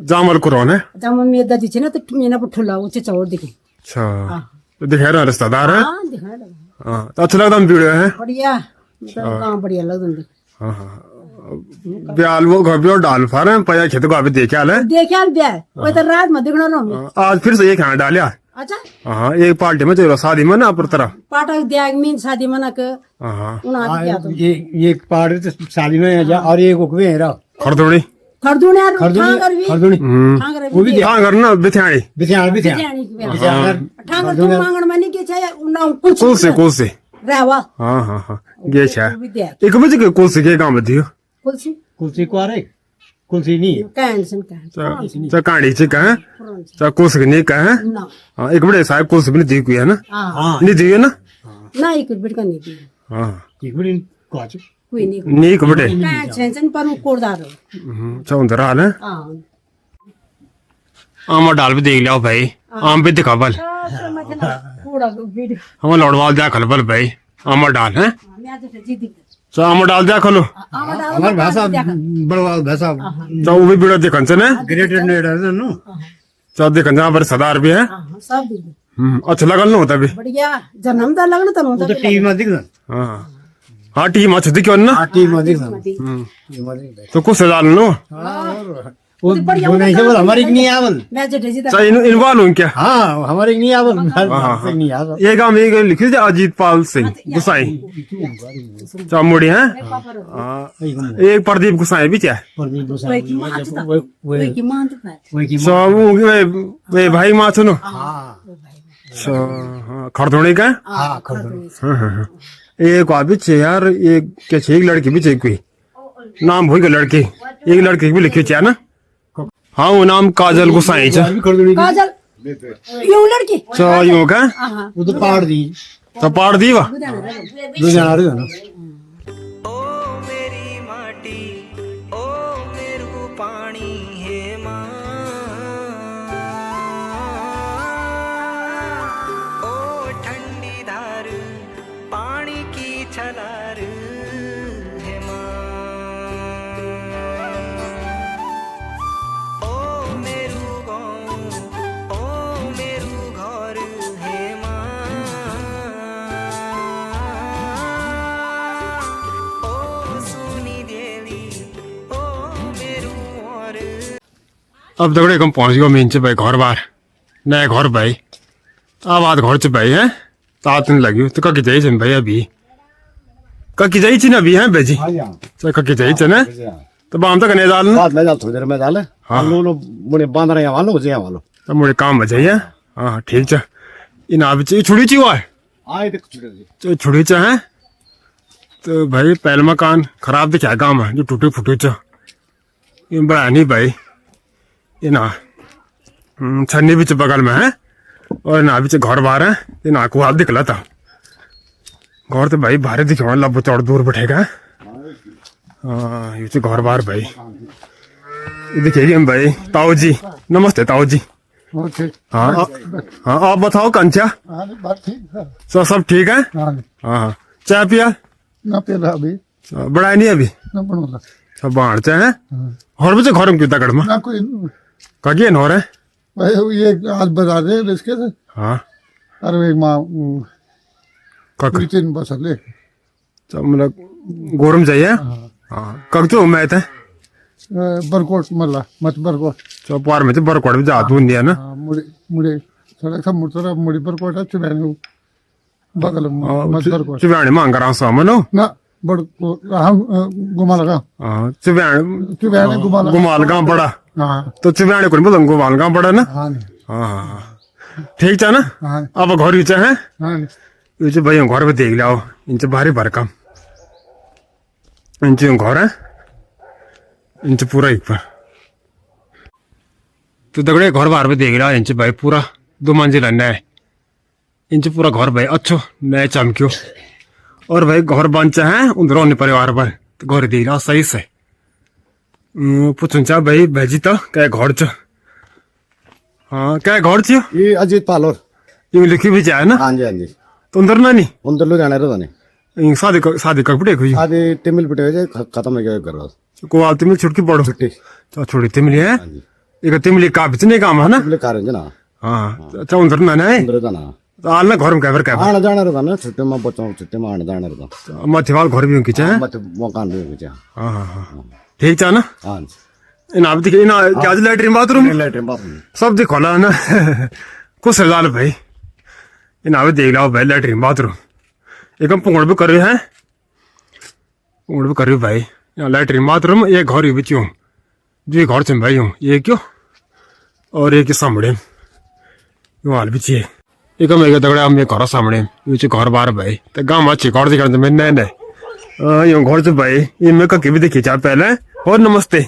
जामल कुरौन है जामल में दादी छे न तो मेना पर ठुला उचे चौर दिखे अच्छा तो दिखे ना रिश्तेदार है हाँ दिखा लगा हाँ तो अच्छा लगता है वीडियो है बढ़िया मतलब काम बढ़िया लगन हाँ हाँ ब्याल वो घर भी डाल फा रहे हैं पैया खेत को अभी देखे आले देखा ब्या वो तो रात में देखना रहो आज फिर से ये खाना डालिया अच्छा हाँ एक पार्टी में चलो शादी में ना पर तरह पाटक दिया मीन शादी मना के हाँ उना दिया तो ये पाड़ तो शादी में जा और एक उकवे है रहा खरदोड़ी खरदूने यार ठांगर भी खरदोड़ी ठांगर भी हाँ करना बिथाड़ी बिथियाड़ बिरयानी की बेला। ठांगर तुम मांगण मानी के छे उना कुछ कुल से रहवा हाँ हाँ हाँ ये छा भी दिया एक बजे के कुल से के काम दियो कुलसी कुर्सी को आ रही कुल्सी नहीं है कैंसन कैंसन चा कांडी से कहा चा कुछ नहीं कहा ना हाँ एक बड़े साहब कुछ भी नहीं दी हुई है ना हाँ नहीं दी है ना ना एक बिट का नहीं दी हाँ एक बड़ी काच कोई नहीं नहीं एक बड़े कैंसन पर वो कोड़दार चा उधर हाल है हाँ आम डाल भी देख लिया भाई आम भी दिखा बल पूरा वीडियो हम लौड़वाल दिया खल बल भाई आम डाल है मैं आज जीती चा आम डाल दिया खलो हमारे भाषा बड़वा भाषा चा वो भी वीडियो देखन से ना ग्रेटेड नेडर नो चा देखन जहाँ पर सदार भी है सब दी अच्छा लगल ना होता भी बढ़िया जन्मदा लगना तो वो तो टीवी में दिखना हाँ हाँ टीम अच्छी दिखी ना टीवी में दिखना तो कुछ सदार नो वो नहीं से बोल हमारी नहीं आवल मैं जो जीता चा इन्वॉल्व हूँ क्या हाँ हमारी नहीं आवल नहीं आवल ये गाँव में एक लिखी थी अजीत पाल सिंह गुसाई चामुड़ी है एक प्रदीप गुसाई भी क्या कोई की मानता कोई की मानता सब वे भाई माँ सुनो खरदोड़ी का हाँ खड़े एक आ भी छे यार एक क्या छे एक लड़की भी छे कोई नाम भूल गया लड़की एक लड़की भी लिखी है ना हाँ वो नाम काजल गुसाई छे काजल यूं लड़की तो यूं का वो तो पहाड़ दी तो पाड़ दी वा दो जना रहे ना ओ मेरी माटी ओ मेरू पानी हे माँ ओ ठंडी धार पानी की छलार हे माँ ओ मेरू गाँव ओ मेरू घर हे माँ ओ सोनी देवी ओ मेरू और अब दगड़े कम पहुंच गयो मेन से भाई घर बार नया घर भाई अब आज घर से भाई है तात नहीं लगी तो ककी जाइए भाई अभी ककी जाइए ना अभी है बेजी तो ककी जाइए ना तो बाम तक नहीं डाल ना बाद में जा थोड़ी देर में डाले हाँ। हम लोग मुझे बांध रहे हैं वालों को वालों तो मुझे काम बजाइए हाँ ठीक है इन आप छुड़ी ची हुआ है आए देख छुड़े तो छुड़ी चा है तो भाई पहले मकान खराब दिखा गाँव में जो टूटे फूटे चा ये बड़ा नहीं भाई ये ना छन्नी भी बगल में है और ना भी घर बाहर है ये ना को आप दिखला था घर तो भाई बाहर दिखे लब चौड़ दूर बैठेगा हाँ ये तो घर बाहर भाई ये देखिए हम भाई ताऊ जी नमस्ते ताऊ जी हाँ हाँ आप बताओ कंचा सब ठीक है हाँ चाय पिया ना पेला अभी बड़ा नहीं अभी ना बनोला सब बाहर चाय है और बच्चे घर में क्यों तकड़ में ना कोई कगिए हो रहा है भाई ये आज बता दे इसके से हाँ अरे एक माँ कक तीन बस ले मतलब गोरम चाहिए हाँ कग तो मैं थे बरकोट मल्ला मत बरकोट तो पार में तो बरकोट भी जा दून दिया ना हाँ, मुड़े मुड़े सड़क सब मुड़ता मुड़ी बरकोट है चुबैने बगल में मत बरकोट चुब्याणी मांग रहा सामनो ना बड़ हम घुमा लगा हाँ चुब्याणी चुबैने घुमा लगा गुमाल गाँव बड़ा हाँ तो चुब्याणी को बोलो गुमाल गाँव बड़ा ना हाँ हाँ ठीक है ना हाँ अब घर ही है हाँ ये जो भाई घर पे देख लिया इनसे भारी भरकम इनसे घर है इनसे पूरा एक पर तो दगड़े घर बाहर पे देख रहा इनसे भाई पूरा 2 मंजिला नया इनसे पूरा घर भाई अच्छो नया चमक्यो और भाई घर बंचा है उधर अन्य परिवार पर तो घर देख रहा सही से पूछूं चाह भाई भेजी तो क्या घर च हाँ क्या घर छ ये अजीत पालोर यूं लिखी भी चाहे ना हाँ जी हाँ जी तो अंदर ना नहीं उन लोग जाने रहे शादी कब हुई आधे तिमिल पिटे खत्म है क्या कर रहा को आती में छुटकी पड़ो छुट्टी तो छोड़ी तिमली है एक तिमली का बिचने काम है ना तिमिल कारण जना हाँ अच्छा उधर ना है अंदर जाना तो आल ना घर में कैबर कैबर आने जाने रहता ना छुट्टी में बच्चों छुट्टी में आने जाने रहता मथिवाल घर भी उनकी चाहे मत मकान भी कुछ हाँ हाँ हाँ ठीक चाह ना हाँ इन आप दिखे इन क्या लैटरिन बाथरूम लेटरिन बाथरूम सब देखो ला ना कुछ हजार भाई इन आप देख लो भाई लैटरिन बाथरूम एक हम पुंगड़ भी कर रहे हैं पुंगड़ भी कर रहे भाई यहाँ लैटरिन बाथरूम एक घर ही बच्ची हूँ 2 घर से भाई हूँ ये क्यों और एक सामने यूँ हाल भी चाहिए एक हम एक दगड़ा हम घर सामने ये घर बार भाई तो गाँव में अच्छी घर दिखा मैं नए नए यूँ घर से भाई ये मैं कभी भी देखी चाह पहले और नमस्ते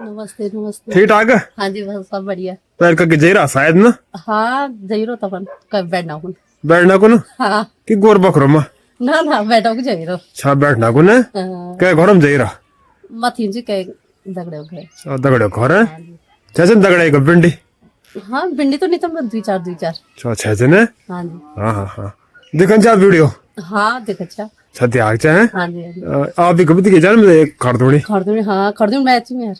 नमस्ते नमस्ते। ठीक ठाक हाँ जी बस सब बढ़िया। पैर का जेरा शायद ना हाँ जहीरो तपन कब बैठना हूँ। बैठना को ना हाँ कि गोर बकरो मा ना ना बैठो कि जहीरो। छा बैठना को ना क्या घर में जेरा मथी जी के दगड़े हो गए। दगड़े घर है छे दगड़े को भिंडी हाँ भिंडी तो नहीं तो मैं दुई चार। छा छे ने हाँ जी हाँ देखन जा वीडियो हाँ देख अच्छा। छते आग चा है हाँ जी आप भी कभी दिखे जान में खरदोड़ी खरदूरी हाँ खरदूरी मैच में यार।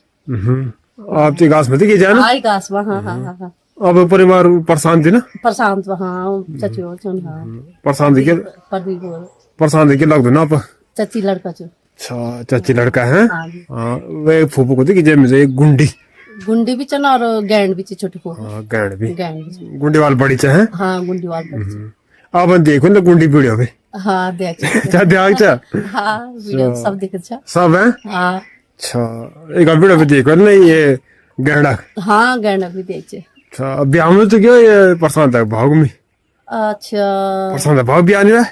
आप ती घास में दिखे जान आई गास हाँ हाँ हाँ हाँ। अब परिवार परेशान थी ना प्रशांत हाँ चची हो चुन हाँ परेशान थी के प्रदीप हो परेशान थी के लग दो ना आप चची लड़का चु। अच्छा चाची लड़का है हाँ जी वे फूफू को दिखे जेब में एक गुंडी गुंडी भी चना और गैंड भी छोटी को गैंड भी गैंड भी गुंडी वाल बड़ी चा है हाँ गुंडी वाल आप देखो ना गुंडी वीडियो पे हाँ देख क्या ध्यान चा हाँ वीडियो सब देख अच्छा। सब है हाँ अच्छा एक वीडियो पे देखो ना ये गैंडा हाँ गैंड भी देख अच्छा अब ब्याह में तो क्या ये परेशान था भाग में अच्छा परेशान था भाग ब्याह नहीं रहा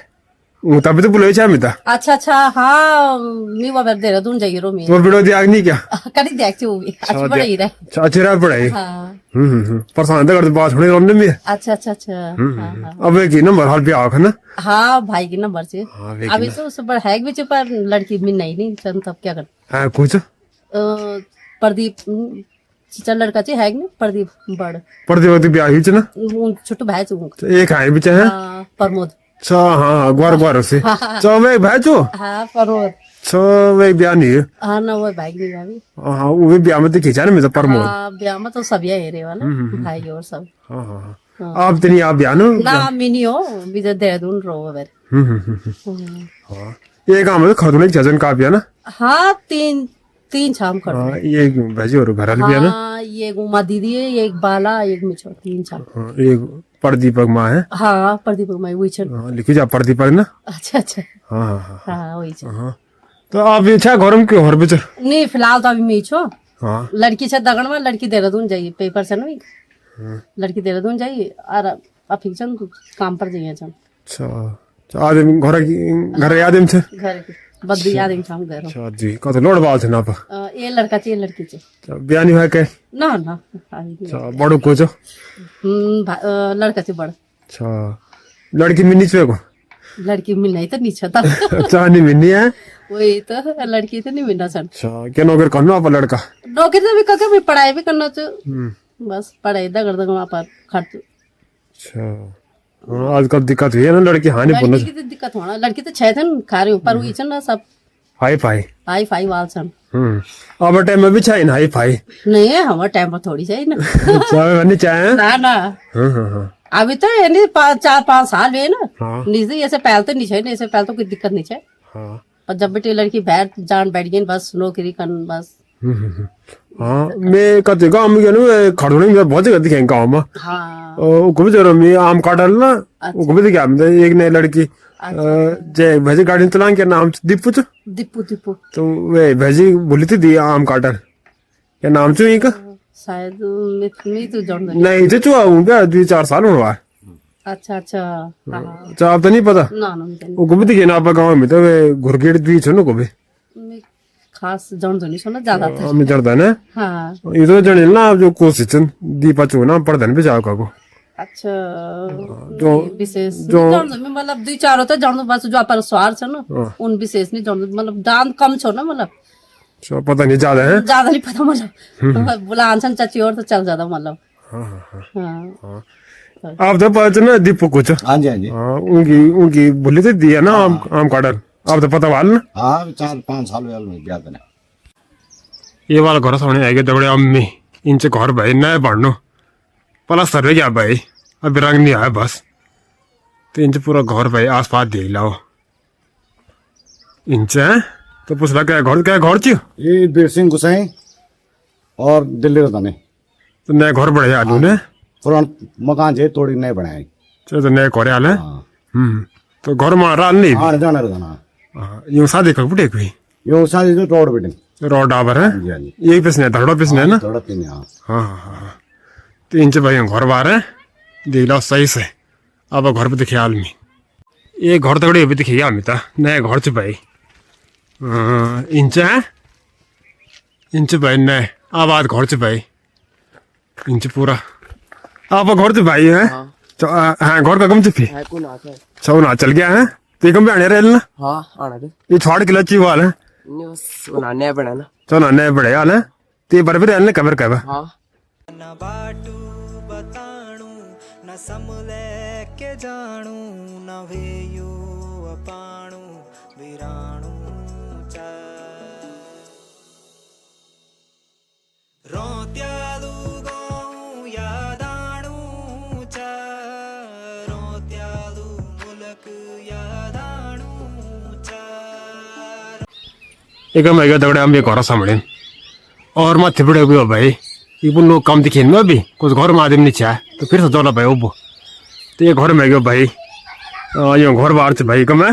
तभी तो बुलाए चाहे मिता अच्छा हाँ मी वो दे रहा दून जाइए रो मी तो वीडियो दिया नहीं क्या करी देखती हूँ भी अच्छी बड़ा ही रहे। अच्छा अच्छी रात पढ़ाई हाँ परेशान था करते बात होने रोने में अच्छा हाँ हाँ अब एक ही नंबर हाल ब्याह है ना हाँ भाई की नंबर से हाँ, वे अभी तो उस पर है भी चुप पर लड़की भी नहीं चल तब क्या कर हाँ कुछ प्रदीप चीचा लड़का चे है ना प्रदीप बड़ पढ़ते वक्त ब्याह ही ना छोटू भाई चु एक है भी चाहे प्रमोद अच्छा हाँ ग्वार ग्वार से अच्छा वे भाई चो हाँ प्रमोद अच्छा वे ब्याह नहीं है हाँ ना वो भाई नहीं भाभी हाँ वो ब्याह में तो खींचा ना मेरा प्रमोद हाँ ब्याह में तो सब ये रे वाला भाई और सब हाँ हाँ आप तो नहीं आप ब्याह ना ना मिनी हो विजय देहरादून रो वे हाँ ये काम है खरीदने की जजन का ब्याह ना हाँ तीन शाम खड़ो हाँ ये भेजी और घर वाले ब्याह ना हाँ ये गुमा दीदी है एक बाला एक मिछो तीन शाम हाँ, एक प्रदीपक माँ है हाँ प्रदीप मैं वही छन हाँ लिखी जा प्रदीपक ना अच्छा हाँ हाँ हाँ हाँ वही छन हाँ तो आप ये अच्छा घर में क्यों हर बेचर नहीं फिलहाल तो अभी मैं छो हाँ लड़की छे दगड़ में लड़की देहरादून जाइए पेपर से ना लड़की देहरादून जाइए और अफिक चन काम पर जाइए चन अच्छा आदमी घर याद है मुझे घर की बद्दी याद है शाम घर अच्छा जी कौन तो लोड बाल थे ना आप ये लड़का चे लड़की चे ब्याह नहीं हुआ के ना ना अभी नहीं। अच्छा बड़ो को जो लड़का चे बड़ अच्छा लड़की मिनी छे को लड़की मिलना ही तो नीचे था अच्छा नहीं मिनी है वही तो लड़की तो नहीं मिलना सन अच्छा क्या नौकर करना आप लड़का नौकरी तो भी करके भी पढ़ाई भी करना चाहिए बस पढ़ाई दगड़ दगड़ वहाँ पर खर्च अच्छा हाँ आजकल दिक्कत हुई है ना लड़की हाँ नहीं बोलना लड़की की तो दिक्कत होना लड़की तो छह थे खा रही हूँ पर वही ना सब हाई फाई हाई फाई वाल सन अब टाइम में भी चाहिए ना हाई फाई नहीं है हमारे टाइम पर थोड़ी चाहिए ना चाय नहीं चाहे ना ना अभी तो यानी 4-5 साल हुए ना हाँ। नीचे ऐसे पहल तो नहीं चाहिए ऐसे पहल तो कोई दिक्कत नहीं चाहिए हाँ पर जब बेटी लड़की बैठ गई बस नौकरी कर बस हाँ मैं कहते गाँव में गया खड़ोने में बहुत जगह दिखे गाँव में हाँ उसको भी जरूर मैं आम काटल ना उसको भी दिखा एक नई लड़की जय भैजी गाड़ी चला क्या नाम दीपू चो दीपू तो वे भैजी बोली थी दी आम काटल क्या नाम चो एक शायद मैं तो जान नहीं जो चुआ हूँ क्या 2-4 साल हुआ अच्छा हाँ अच्छा आप तो नहीं पता ना ना वो भी दिखे ना आप गाँव में तो वे घुरगेट दी छो ना को भी मैं खास जान नहीं सुना ज्यादा था हमें चढ़ता है ना हाँ ये तो जने ना जो कोशिश दीपा चो ना पढ़दन पे जाओ को अच्छा जो विशेष मतलब 2-4 होता जान बस जो अपन स्वार छ ना उन विशेष नहीं जान मतलब दान कम छो ना मतलब अच्छा पता नहीं ज्यादा है ज्यादा नहीं पता मतलब बुलान सन चाची और तो चल ज्यादा मतलब हाँ आप तो पता ना दीपू कुछ हाँ जी हाँ जी उनकी बोली थी दिया ना आम काटल आप तो पता वाल ना हाँ 4-5 साल हुए में ब्याह करने ये वाला घर सामने आएगा दबड़े अम्मी इनसे घर भाई नया पढ़नो पला सर गया भाई अभी रंग नहीं आया बस तो इनसे पूरा घर भाई आस पास देख लाओ इनसे तो पूछ रहा क्या घर चियो ये बीर सिंह गुसाई और दिल्ली रताने तो नया घर बढ़े आलू ने पुराना मकान जे तोड़ी नहीं बनाए चलो तो नया घर आले तो घर में राल नहीं हाँ जाना रताना यूं शादी कर बुढ़े कोई यो शादी जो रोड बिल्डिंग रोड डाबर है जी हाँ जी यही पिसने धड़ो पिसने है ना थोड़ा पीने हाँ हाँ हाँ तो इनसे भाई घर बार है देख लो सही से अब घर पे दिखे आलमी ये घर तगड़े भी दिखे अमिता नया घर से भाई इंच है इंच भाई नए आवाज घर च भाई इंच पूरा आप घर च भाई है हाँ घर का कम च फिर सब ना चल गया है तो कम आने रेल ना हाँ आना दे ये छोड़ के लच्ची वाल है बनाने पड़ा ना तो ना बड़े हाल है ते पर फिर ने कबर कब हाँ न बाटू बताणू न समले के जाणू न वेयो अपाणू विराणू चा रोत्यालू गाऊं यादाणू चा रोत्यालू मुलक यादाणू चा एक मैं दगड़े हम एक और सामने और माथे बड़े भी हो भाई ये लोग काम दिखे में अभी कुछ घर में आदमी नहीं है तो फिर से दौड़ा भाई वो तो ये घर में गयो भाई यो घर बाहर से भाई कम है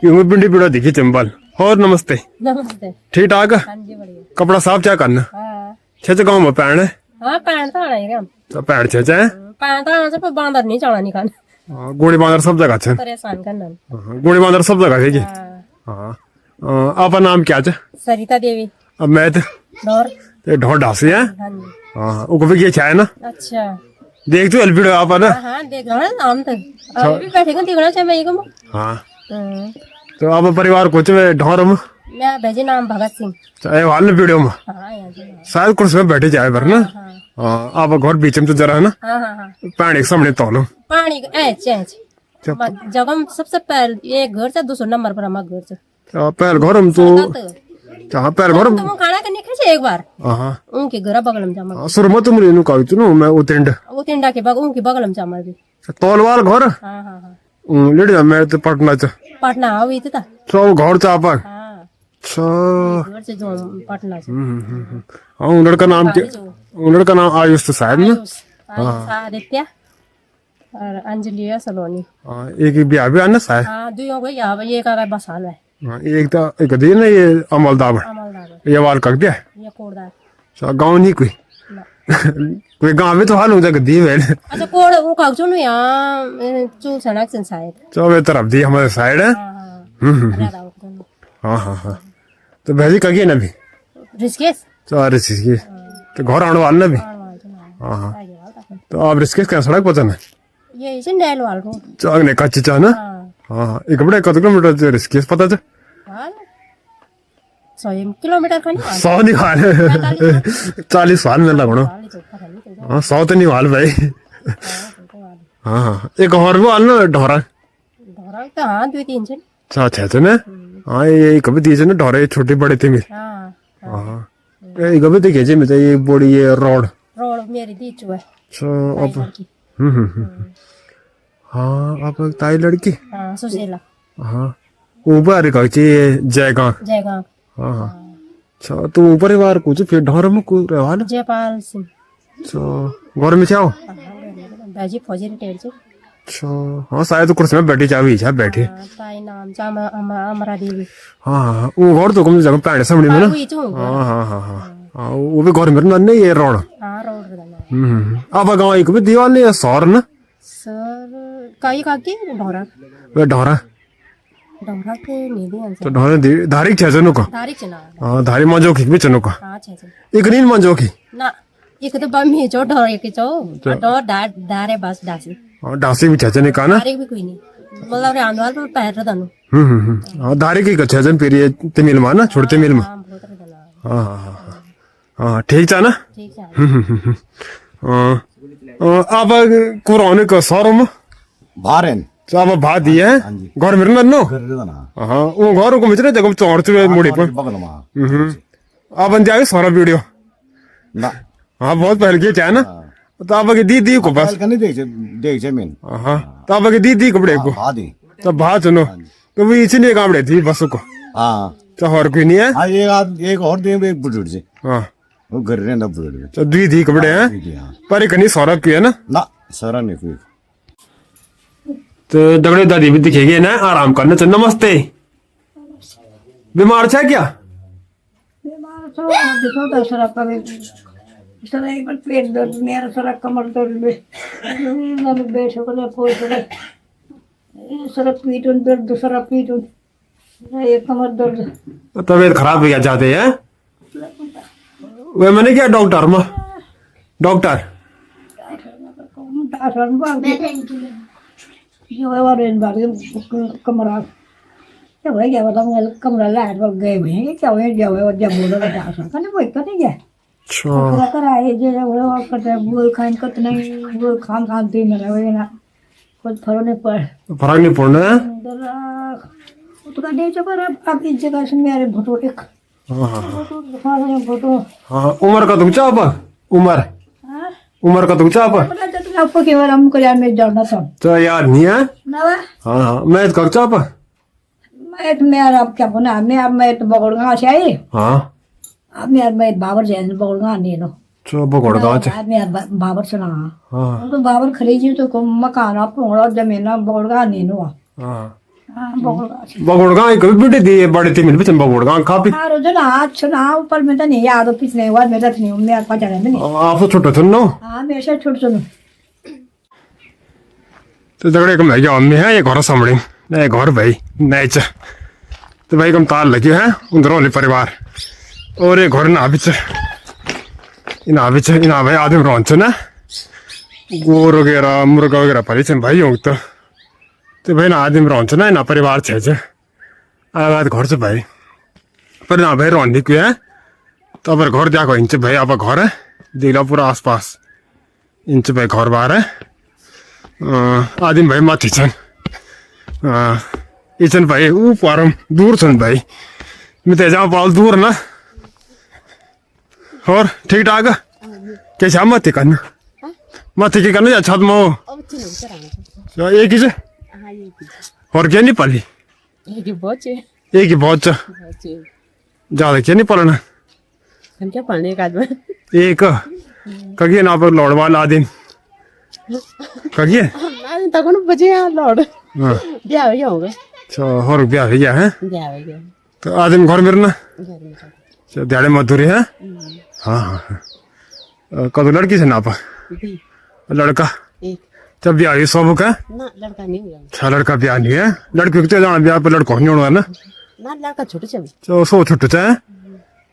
यूं पिंडी पिड़ो दिखी चंबल और नमस्ते नमस्ते ठीक ठाक हाँ जी बढ़िया कपड़ा साफ क्या करना हाँ छे गाँव में पैण है हाँ पैंट तो आना ही रहा तो पैण छे है पैंट तो आना से पर बांदर नहीं चढ़ा नहीं खाना गोली बांदर सब जगह छे परेशान करना गोली बांदर सब जगह है हाँ हाँ आपका नाम क्या है सरिता देवी अब मैं तो दौर ढोर ढासी है हाँ जी हाँ वो भी ये चाहे ना अच्छा देख तो एलपीडो आप ना हाँ देख रहा है आम तो अभी भी बैठे को देखना चाहिए मेरे को हाँ हम्म, तो आप परिवार कुछ में ढोर में मैं भेजे नाम भगत सिंह चाहे वाल वीडियो में हाँ यहाँ जी शायद कुछ में बैठे जाए पर ना हाँ हाँ आप घर बीच में तो जरा है ना हाँ हाँ हाँ पैण एक सामने तोलो पानी चेंज जगह सबसे पहले एक घर से दूसरा नंबर पर हमारा घर से पहल घर हम तो हाँ पहल घर तो वो खाना करने खेचे एक बार हाँ उनके घर बगल में जामा सुर में तुम रेनू का इतनो मैं उतरिंड वो तिंडा के बगल उनके बगल में जामा भी तोलवाल घर हाँ हाँ हाँ लेडी मैं तो पटना च पटना आओ इतना था तो घर चाप हाँ अच्छा घर से जो पटना से हाँ उन लड़का नाम क्या उन लड़का नाम आयुष तो शायद ना आयुष आदित्य और अंजलि सलोनी हाँ एक ही ब्याह भी आना शायद हाँ दुइयों को यहाँ ये का बस हाल है हाँ एक तो एक दिन ना ये अमलदार अमलदार ये वाल कट दिया ये कोड़दार अच्छा गाँव नहीं कोई ना। कोई गाँव में तो हाल हो जाएगा दी है अच्छा कोड़ वो कागजों में यहाँ चूल सड़क से शायद चौबे तरफ दी हमारे साइड है हाँ हाँ ज्यादा होता है। हाँ हाँ हाँ तो भैजी कगी ना भी ऋषिकेश चार चीज की तो घर आने वाले ना भी हाँ हाँ तो आप ऋषिकेश क्या सड़क पहुंचा ये इसे नैल वाल रोड चाग ने कच्ची चाह ना हाँ हाँ एक बड़े कत किलोमीटर से ऋषिकेश पता था हाँ 100 किलोमीटर का नहीं 100 नहीं हाल 40 साल में लगना हाँ 100 तो नहीं हाल भाई हाँ हाँ एक और भी हाल ना ढोरा धोरा तो हाँ 2-3 से अच्छा अच्छा ना हाँ ये कभी दिए ना ढोरे छोटे बड़े थे मेरे हाँ हाँ ये कभी देखे जे मेरे ये बड़ी ये रोड रोड मेरी दी चुआ अच्छा अब हाँ आप ताई लड़की हाँ सुशीला हाँ ऊपर कच्ची जयगांव जयगांव हाँ हाँ अच्छा तो ऊपर बार कुछ फिर ढोर में कुछ रहवाल जयपाल सिंह अच्छा घर में चाहो भाजी फौजी रिटेल से अच्छा हाँ शायद कुर्सी में बैठी चाबी छा बैठे ताई नाम चामा अमरा देवी हाँ हाँ वो घर तो कम जगह पैंट सामने में ना वही चू हाँ हाँ हाँ हाँ हाँ वो भी घर में ना नहीं ये रोड हाँ रोड रहना अब गाँव एक भी दीवार नहीं सौर ना सर काई काकी ढोरा वे ढोरा ढोरा के नीदी आंसर तो ढोरे धारी छे जनो का तारीख चना हाँ धारी मंजो की भी चनो का हाँ छे एक नील मंजो की ना एक तो बम्मी चो ढोर एक चो ढोर डारे बस डासी हाँ डासी भी छे जने का ना तारीख भी कोई नहीं मतलब रे आंदवाल पर पैर दनु हाँ धारी की छे जन फिर ये तिमिल मा ना छोड़ते मिल मा हाँ बहुत रहना हाँ हाँ हाँ हाँ ठीक था ना ठीक है अब कुराने का शोरूम भारेन तो अब भा दिए घर में नन्नो हाँ वो घर को मिचरे जगह चौड़ चुके मुड़ी पर बगल में अब बन जाएगा सारा वीडियो ना हाँ बहुत पहले किया चाहे ना तो आप की दीदी को बस नहीं देख छे मेन हाँ तो आप की दीदी कपड़े को आदि तो भा चुनो तो वो इसी कामड़े थी बस को हाँ तो और कोई नहीं है हाँ एक और दिन एक बुजुर्ग से हाँ वो घर रहना बुजुर्ग तो दी दी कपड़े हैं हाँ पर एक नहीं सौरभ की है ना ना सारा नहीं कोई तो दगड़े दादी भी दिखेगी ना आराम करना चाहिए नमस्ते बीमार छा क्या पेट दर्द मेरा सारा कमर दर्द में बैठो को फोड़ सारा पीठ दर्द सारा पीठ ये कमर दर्द तबीयत खराब हो गया जाते हैं वे मैंने क्या डॉक्टर में डॉक्टर कमरा क्या भाई क्या बताऊँ कमरा लाइट पर गए हुए हैं क्या हुआ क्या हुआ जब बोलो डॉक्टर का नहीं कोई नहीं क्या अच्छा कराए जो वो करते बोल खान कत नहीं बोल खान खान दी मेरा वही ना कुछ फर्क नहीं पड़ फर्क नहीं पड़ना है तो का दे पर अब इस जगह से मेरे फोटो एक फोटो हाँ उम्र का तुम चाप उम्र उम्र का तुम चाप पता चलता है आपको केवल हमको यार मैं जानना था तो यार नहीं है ना हाँ हाँ मैं तो चाप मैं अब क्या बोला मैं तो बगड़गा से आई हाँ अब मैं बाबर से बगड़गा नहीं नो तो बगड़ गाँव से मैं बाबर से ना हाँ तो बाबर खरीदी तो मकान आप जमीन बगड़गा नहीं नो हाँ बगड़गा बगड़ गाँव कभी बेटे दी बड़े थी मिल बगड़ गाँव काफी हाँ रोज ना आज ना ऊपर में तो नहीं याद हो पिछले बार मेरा नहीं मैं पता नहीं आप तो छोटे थे ना हाँ मेरे से छोटे सुनो तो झगड़े कम है अम्मी है ये घर सामने नए घर भाई नए च तो भाई कम तार लगे हैं उधर वाले परिवार और ये घर ना बिच इन भाई आदमी रहन्छ ना गोर वगैरह मुर्गा वगैरह पाली भाइ हो तो भाइ ना आदमी रहन्छ ना इन परिवार छ आवाज घर छ भाइ पर ना भाइ रहने को है तो अब घर दिएको हिँड्छ भाइ अब घर दिला पूरा आसपास हिँड्छ भाइ घर बाहर आदमी भाइ माथि छन् ये छन् भाइ ऊ परम दूर छन् भाइ मैं तो जाओ पाल दूर ना और ठीक ठाक कैसे माथि करना माथि के करना या छत में हो एक ही से और क्या नहीं पाली एक ही बहुत ज्यादा क्या नहीं पालना हम क्या पालने का आदमी एक कगिए ना पर लौड़ वाला दिन कगिए तक बजे लौड़ ब्याह हो गया होगा अच्छा और ब्याह हो गया है ब्याह हो गया तो आदमी घर में रहना घर में अच्छा दिहाड़ी मजदूरी है हाँ हाँ कदों लड़की से नापा लड़का एक जब ब्याह हुई सब का ना लड़का नहीं हुआ अच्छा लड़का ब्याह नहीं है लड़की को जाना ब्याह पर लड़का नहीं होना है ना ना लड़का छोटे से तो सो छुट्ट चाहे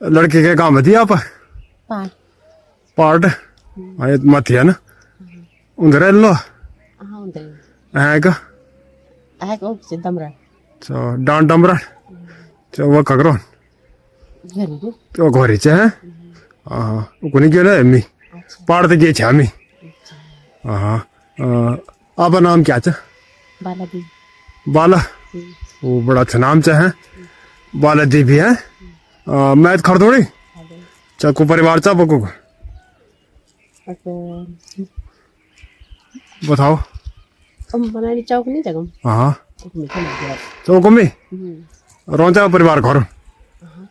लड़के के काम दिया आप पार पार्ट मत है ना उधर लो हाँ उधर है का आए को सिद्धमरा तो डांट डमरा तो वो ककरो घर को तो घरी चाहे हाँ को नहीं गया एम्मी पहाड़ तो गए हामी हाँ आप नाम क्या चा बालाजी बाला वो बड़ा अच्छा नाम चाहे बालाजी भी है मैं खरदोड़ी चाकू परिवार चा बको बताओ हम बनानी चौक नहीं जगह हाँ मीठा लग गया चौको में रोचा परिवार घर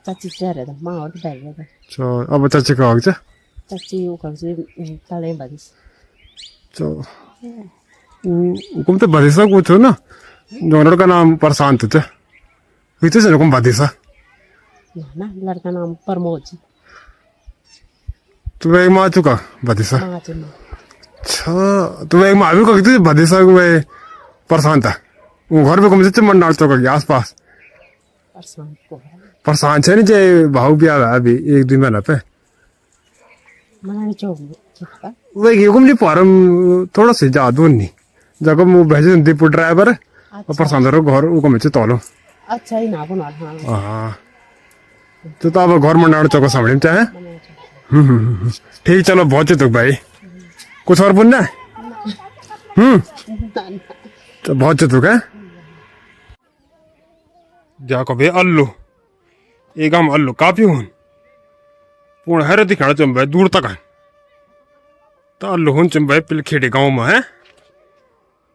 चाची चाह रहा था माँ और बैठ गया था तो अब चाची का हो चाची वो कब से ताले बारिश तो हुकुम तो बदिसा कुछ हो ना जो का नाम प्रशांत थे हुई से हुकुम बदिसा ना लड़का नाम प्रमोद जी तो एक माँ चुका बदिसा माँ जी माँ अच्छा तो एक माँ भी कही थी बदिसा को प्रशांत है वो घर पे कम से मन डाल चौका के आसपास परसों को प्रशांत है नहीं जे भाव भी आ रहा है अभी एक दिन महीना पे बनानी चौक का वही हुकुम नहीं पारम थोड़ा सा ज्यादा नहीं जगह वो भेजे दीपू ड्राइवर और प्रशांत रो घर वो कम से तौलो अच्छा ही ना बना हाँ हाँ तो अब घर में डाल चौका सामने चाहे ठीक चलो बहुत तो भाई कुछ और बोलना है तो बहुत तो क्या जाको भाई अल्लू एक हम अल्लू काफी हूं पूर्ण हर दिखाना चम भाई दूर तक है तो अल्लू हूं चम भाई पिलखेड़ी गांव में है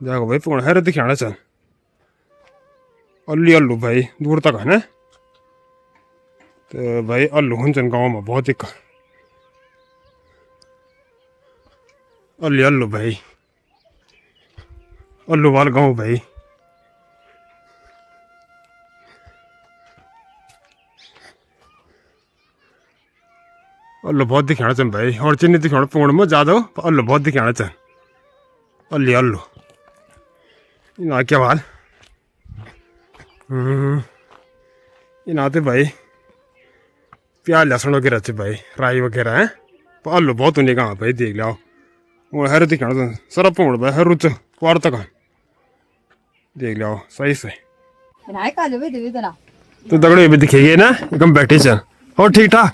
जाको भाई पूर्ण हर दिखाना चल अल्ली अल्लू भाई दूर तक है ना तो भाई अल्लू हूं चन गांव में बहुत एक अल्ली अल्लू भाई अल्लू वाल गांव भाई अल्लू बहुत दिखाना चन भाई और चिन्ह दिखाना पूर्ण में ज्यादा हो अल्लू बहुत दिखाना चन अल्ली अल्लू इन क्या हाल इन आते भाई प्याज लहसुन वगैरह च भाई राई वगैरह है आलू बहुत होने कहाँ भाई देख लिया वो हर दिखाना सर पौड़ भाई हर रुच पार तक देख लिया सही से तो दगड़े भी दिखेगी ना एकदम बैठे चल और ठीक ठाक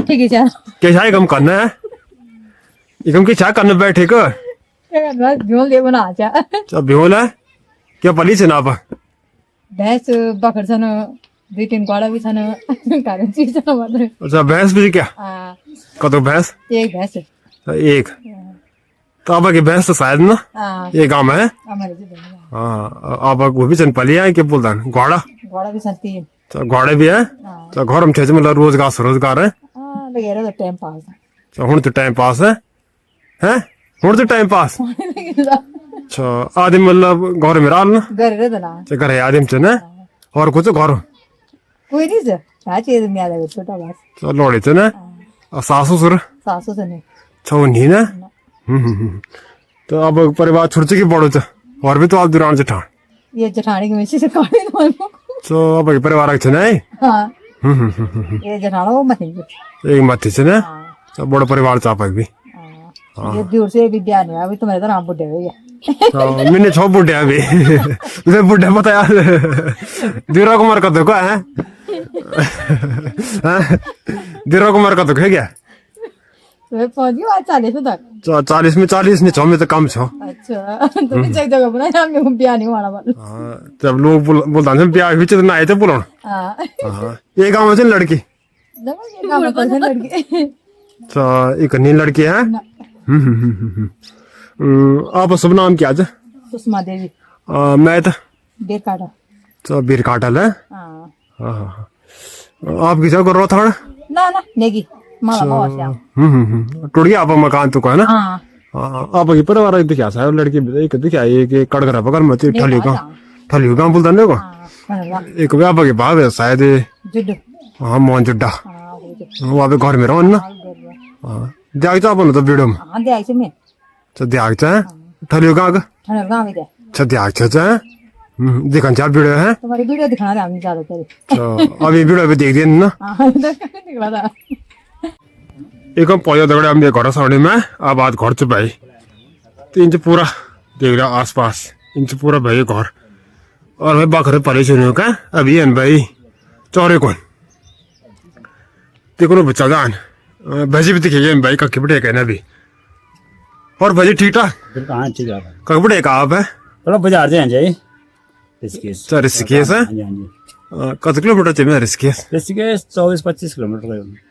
ठीक है चल कैसा है कम करना है एकदम की चाह करना बैठे को झोल दे बना चा अच्छा बेहोल है क्या पली से ना आप भैंस बकड़ छन दुई तीन गोड़ा भी छन कारण चीज छन मात्र अच्छा भैंस भी क्या कतो भैंस एक भैंस एक तो आप की भैंस तो शायद ना ये गाँव है हमारे जी हाँ आप वो भी चन पली है क्या बोलता है घोड़ा गोड़ा भी छन तीन तो घोड़े भी है तो घर में थे मतलब रोजगार है लगे तो टाइम पास तो हूं तो टाइम पास है हूं तो टाइम पास अच्छा आदमी मतलब घर में रहा ना घर रे दना घर है आदमी च ना और कुछ घर कोई नहीं से चाची में आ छोटा बस तो लोड़ी च ना और सासू सुर सासू से नहीं छो नहीं ना तो अब परिवार छोड़ के बड़ो च और भी तो आप दुरान जेठान ये जेठानी की मिशी से काटे तो तो अब परिवार छ ना हां ये जेठाना वो मत एक मत छ ना तो बड़ा परिवार चाप भी ये दूर से भी ध्यान है अभी तुम्हारे तो नाम बुढ़े हो गया तो मैंने 6 बुढ़े अभी मैं बुढ़े पता यार दीरा कुमार का तो क्या है दीरा कुमार का तो है क्या तो पहुंच गया आज 40 तक 40 में 40 नहीं 6 में तो कम छो अच्छा तो भी एक जगह बना हम में बिया नहीं वाला वाला जब लोग बोलता हैं ब्याह विच तो ना आए थे बुलाना हां ये गांव में लड़की देखो ये काम पर लड़की तो एक नी लड़की है आप सब नाम क्या है सुषमा देवी मैं तो बेकाटा तो बीर काटल है हां आप किसा कर रहा था ना ना नेगी माला मावा से टूट गया आप मकान तो का है ना हां आप की परिवार दिखा सा लड़की एक दिखा एक कड़गरा पकड़ मत ठली गांव बोलता ने को हां एक भी आप के भाव है शायद जुड्डू हाँ मोहन जुड्डा वो आप घर में रहो ना देख तो अपन तो वीडियो में हां दे आई से मैं तो देख चा ठली गांव का ठहर गांव में दे अच्छा देख चा दिखा चार वीडियो है तुम्हारी वीडियो दिखाना रहा हम ज्यादा करे तो अभी वीडियो भी देख दिए ना हां दिखला था एक हम पौधा दगड़े हम घर सामने में आबाद घर च भाई 3 इंच पूरा देख रहा आस पास इंच पूरा भाई घर और भाई बाखरे परेशान का अभी है भाई चौरे कौन देखो ना बच्चा जान भजी भी दिखेगा भाई कक्के बटे कहना भी और भजी ठीक ठाक हाँ ठीक है कक्के बटे का आप है थोड़ा बाजार जाए जाए ऋषिकेश सर ऋषिकेश है हाँ जी हाँ जी कत किलोमीटर चाहिए ऋषिकेश ऋषिकेश 24-25 किलोमीटर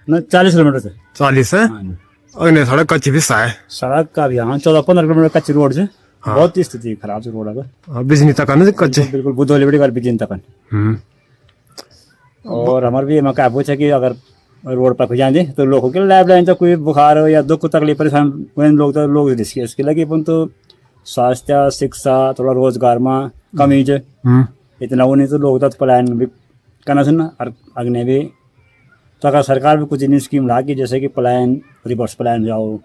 ना 40 किलोमीटर से 40 है हाँ जी अगले सड़क कच्ची भी सा है सड़क का भी हाँ 14-15 किलोमीटर कच्ची रोड से बहुत स्थिति खराब से रोड अगर बिजली तक ना कच्चे बिल्कुल बुद्धोली बड़ी बार बिजली तक और हमारे भी मैं क्या पूछा कि अगर रोड पर जाए दे तो लोगों के लाइफ लाइन तो कोई बुखार हो या दुख तकलीफ परेशान लोग तो लोग रिस्क इसके लगे पण तो स्वास्थ्य शिक्षा थोड़ा रोजगार में कमी है इतना वो नहीं तो लोग तो पलायन भी करना सुन और अग्नि भी तो अगर सरकार भी कुछ इन स्कीम ला कि जैसे कि पलायन रिवर्स पलायन जाओ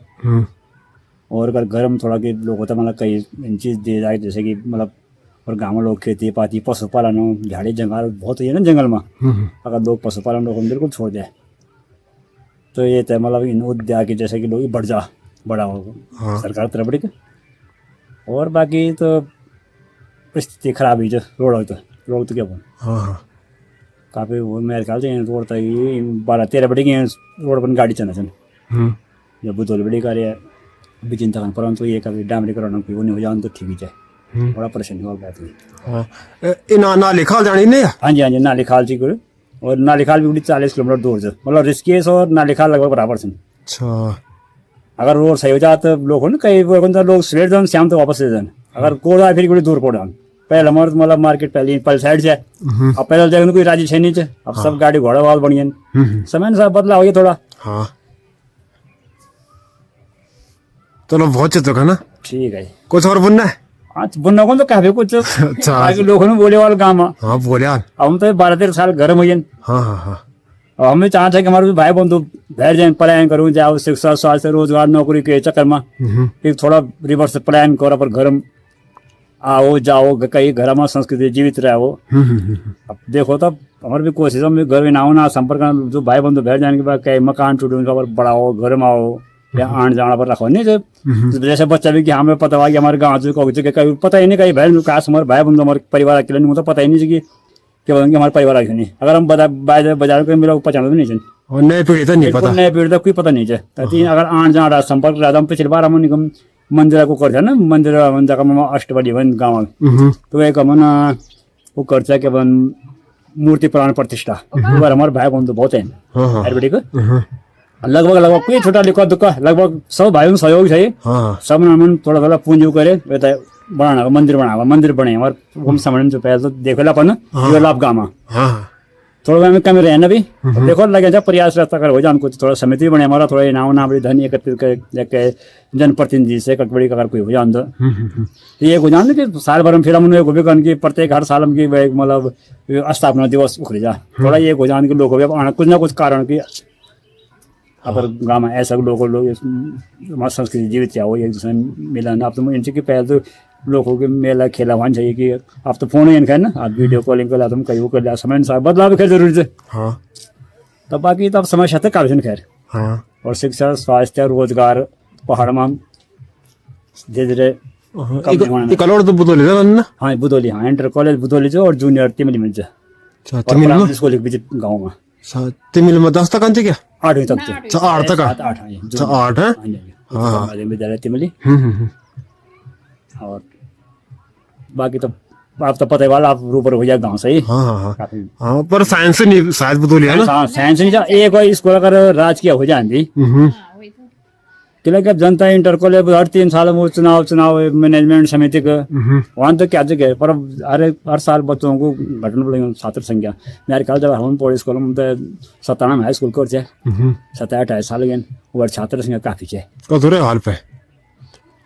और अगर गर्म थोड़ा कि लोगों तो मतलब कई इन चीज़ दे जाए जैसे कि मतलब और गाँव में लोग खेती पाती पशुपालन हो झाड़ी जंगल बहुत ही है ना जंगल में अगर लोग पशुपालन लोग बिल्कुल छोड़ जाए तो ये तो मतलब इन उद्या की जैसे कि लोग बड़ा हो सरकार तरफ बड़ी और बाकी तो परिस्थिति खराब ही जो रोड तो क्या बोल काफ़ी वो मेरे ख्याल से रोड तो ये 12-13 बड़ी की रोड पर गाड़ी चलना जब बुद्धोली बड़ी कार्य भी चिंता कर परंतु ये कभी डामरीकरण की वो नहीं हो जाए तो ठीक ही जाए बड़ा परेशानी हो गया नाली खाल जानी नहीं हाँ जी नाली खाल जी करो और नाली खाल भी 40 किलोमीटर दूर से मतलब ऋषिकेश और नाली खाल लगभग बराबर से अच्छा अगर रोड सही हो जाए तो लोग हो ना कई लोग सवेर जान शाम तो वापस से जान अगर कोड आए फिर दूर कोड आन पहले हमारे मतलब मार्केट पहले साइड से अब पैदल जाए कोई राजी छे नीचे अब सब गाड़ी घोड़ा वाल बढ़िया समय सब बदला हो गया थोड़ा हाँ चलो बहुत चित्र है ना ठीक है कुछ और बुनना है हाँ बुनना कौन तो काफी कुछ अच्छा आगे लोग बोले वाले काम हाँ बोले यार हम तो 12-13 साल घर में हाँ हाँ हाँ और हमें चाहते हैं कि हमारे भाई बंधु बैठ जाए पलायन करूँ जाओ शिक्षा स्वास्थ्य रोजगार नौकरी के चक्कर में फिर थोड़ा रिवर्स पलायन करो पर घर में आओ जाओ कई घर में संस्कृति जीवित रहो अब देखो तो हमारी भी कोशिश है घर में ना हो ना संपर्क जो भाई बंधु बैठ जाने के बाद कहीं मकान टूटने का बढ़ाओ घर में आओ या आण जाना पर रखो नहीं जो जैसे बच्चा भी कि हमें पता हुआ कि हमारे गाँव से कहीं पता ही नहीं कहीं भाई काश हमारे भाई बंधु हमारे परिवार अकेले नहीं, तो पता ही नहीं कि क्या बोलेंगे हमारे परिवार आगे नहीं। अगर हम बाजार को मिला पहचान भी नहीं चाहिए और नए पीढ़ी तो नहीं पता, नए पीढ़ी तक कोई पता नहीं चाहिए। अगर आण जाना संपर्क रहा हम पिछली बार हम निगम मंदिर को कर ना मंदिर जगह अष्टपदी बन गाँव में तो एक हम वो कर के बन मूर्ति प्राण प्रतिष्ठा हमारे भाई बंधु बहुत है आयुर्वेदिक लगभग कोई छोटा लिखा दुखा लगभग सब भाइयों सहयोग चाहिए। सब ने थोड़ा थोड़ा पूंजी करे बनाना मंदिर बने हमारे हम समझ जो पहले तो देखो अपन लाभ गाँव थोड़ा हमें कमी रहे ना भी देखो लगे जब प्रयास रहता कर हो जाए कुछ थोड़ा समिति बने हमारा थोड़ा इनाम ना बड़ी धन एकत्रित कर जनप्रतिनिधि से कटबड़ी अगर कोई हो जाए तो ये हो जाए कि साल भर में फिर हम की प्रत्येक हर साल की मतलब स्थापना दिवस उखड़ जा थोड़ा ये हो जाए कि लोगों को कुछ ना कुछ कारण की अगर गाँव में ऐसा लोग हमारी संस्कृति जीवित हो एक दूसरे मिलन अब तो इनसे कि पहले तो लोगों के मेला खेला होना चाहिए कि आप तो फोन ही खैर ना आप वीडियो कॉलिंग कर तुम कहीं वो कर लिया समय अनुसार बदलाव खैर जरूरी है। तब बाकी तब समस्या था काफी खैर और शिक्षा स्वास्थ्य रोजगार पहाड़ में धीरे धीरे कलोड़ तो बुदोली था ना। हाँ बुदोली हाँ इंटर कॉलेज बुदोली जो और जूनियर तिमिली में स्कूल गाँव में तिमिल में 10 तक क्या 8वीं तक 8 तक 8 है विद्यालय तिमिली और बाकी तो आप तो पता ही वाला आप रूपर हो जाए गाँव से ही। हाँ पर साइंस नहीं शायद बुदोली है ना। साइंस नहीं जा एक स्कूल अगर राजकीय हो जाती अब जनता इंटर कॉलेज हर 3 साल में चुनाव मैनेजमेंट समिति का वहाँ तो क्या जगह पर हर साल बच्चों को घटना पड़ेगी छात्र संख्या मेरे ख्याल जब हम पढ़े स्कूल में तो 97 में हाई स्कूल कर 27-28 साल गए वो छात्र संख्या काफी है कदुरे हाल पे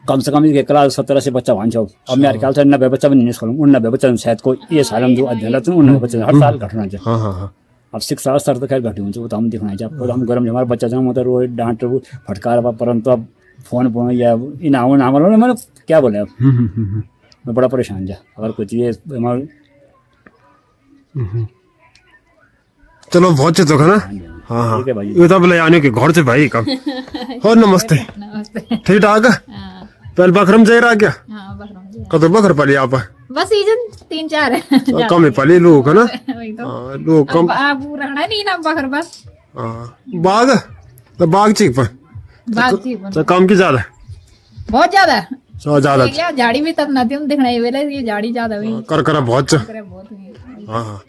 कम से कम क्लास 17 से बच्चा वहाँ अब मेरे ख्याल से 90 बच्चा भी नहीं स्कूल 89 बच्चा शायद को ये साल हम जो अध्ययन 89 बच्चे हर साल घटना चाहिए। अब शिक्षा स्तर तो खैर घटी हुन्छ वो तो हम दिखाना चाहिए आपको हम गर्म हमारे बच्चा जाऊँ मतलब रोज डांट फटकार परंतु अब फोन या इनाम मैंने क्या बोले अब मैं बड़ा परेशान जा अगर कुछ ये हमारे चलो बहुत चीज होगा ना। हाँ ठीक है भाई ये तो बोले आने के घर से भाई कम हो नमस्ते ठीक ठाक पहले बकरम जाए रहा क्या कदर बकर पाली आप बस सीजन 3-4 है कम ही पाली लोग है ना लोग कम अब रहना नहीं ना बकर बस बाग तो बाग चीक पर तो कम की ज्यादा बहुत ज्यादा ज्यादा क्या झाड़ी भी तब नदी में दिखना वेले ये झाड़ी ज्यादा हुई कर बहुत बहुत हाँ